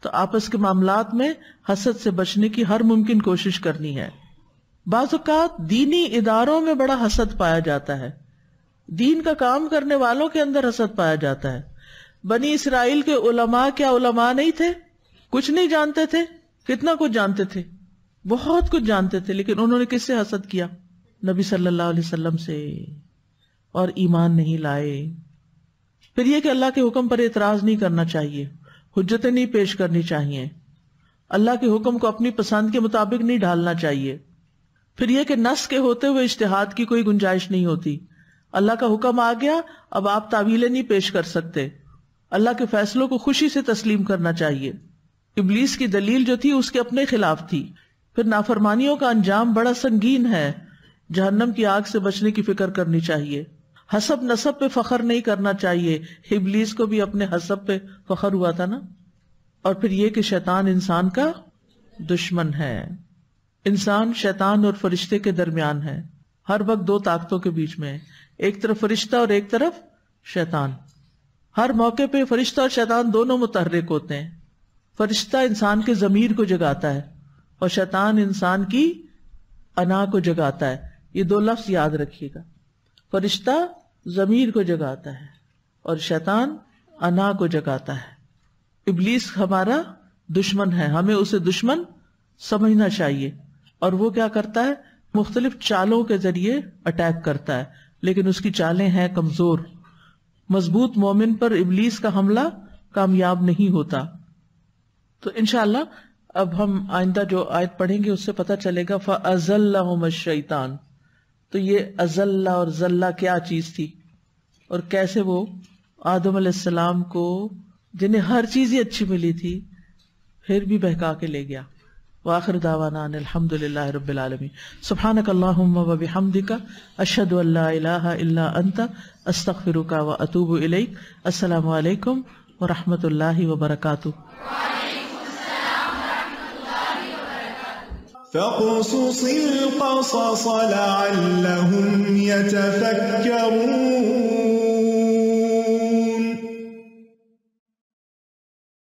تو آپس کے معاملات میں حسد سے بچنے کی ہر ممکن کوشش کرنی ہے. بعض اوقات دینی اداروں میں بڑا حسد پایا جاتا ہے، دین کا کام کرنے والوں کے اندر حسد پایا جاتا ہے. بنی اسرائیل کے علماء کیا علماء نہیں تھے؟ کچھ نہیں جانتے تھے؟ کتنا کچھ جانتے تھے، بہت کچھ جانتے تھے، لیکن انہوں نے کس سے حسد کیا؟ نبی صلی اللہ علیہ وسلم سے، اور ایمان نہیں لائے۔ پھر یہ کہ اللہ کے حکم پر اعتراض نہیں کرنا چاہیے، حجتیں نہیں پیش کرنی چاہیے، اللہ کے حکم کو اپنی پسند کے مطابق نہیں ڈھالنا چاہیے۔ پھر یہ کہ نص کے ہوتے ہوئے اجتہاد کی کوئی گنجائش نہیں ہوتی۔ اللہ کا حکم آ گیا، اب آپ تعویلیں نہیں پیش کر سکتے، اللہ کے فیصلوں کو خوشی سے تسلیم کرنا چاہیے۔ ابلیس کی دلیل جو تھی اس کے اپنے خلاف تھی۔ پھر نافرمانیوں کا انجام بڑا سنگین ہے، جہنم کی آگ سے بچنے کی فکر کرنی چاہیے۔ حسب نسب پہ فخر نہیں کرنا چاہیے، ابلیس کو بھی اپنے حسب پہ فخر ہوا تھا نا۔ اور پھر یہ کہ شیطان انسان کا دشمن ہے، انسان شیطان اور فرشتے کے درمیان ہے، ہر وقت دو طاقتوں کے بیچ میں ہے، ایک طرف فرشتہ اور ایک طرف شیطان۔ ہر موقع پہ فرشتہ اور شیطان دونوں متحرک ہوتے ہیں۔ فرشتہ انسان کے ضمیر کو جگاتا ہے اور شیطان انسان کی انا کو جگاتا ہے۔ یہ دو لفظ یاد رکھیے گا، فرشتہ ضمیر کو جگاتا ہے اور شیطان انا کو جگاتا ہے۔ ابلیس ہمارا دشمن ہے، ہمیں اسے دشمن سمجھنا چاہیے۔ اور وہ کیا کرتا ہے؟ مختلف چالوں کے ذریعے اٹیک کرتا ہے، لیکن اس کی چالیں ہیں کمزور۔ مضبوط مومن پر ابلیس کا حملہ کامیاب نہیں ہوتا۔ تو انشاءاللہ اب ہم آئندہ جو آیت پڑھیں گے اس سے پتہ چلے گا فَأَزَلَّهُمَ الشَّيْطَانُ۔ تو یہ ازلہ اور ذلہ کیا چیز تھی، اور کیسے وہ آدم علیہ السلام کو جنہیں ہر چیز ہی اچھی ملی تھی پھر بھی بہکا کے لے گیا۔ وآخر دعوانا ان الحمد للہ رب العالمین۔ سبحانک اللہم وبحمدک، اشہد ان لا الہ الا انت، استغفرک واتوب الیک۔ السلام علیکم ورحمۃ اللہ وبرکاتہ۔ فاقصص القصص لعلهم يتفكرون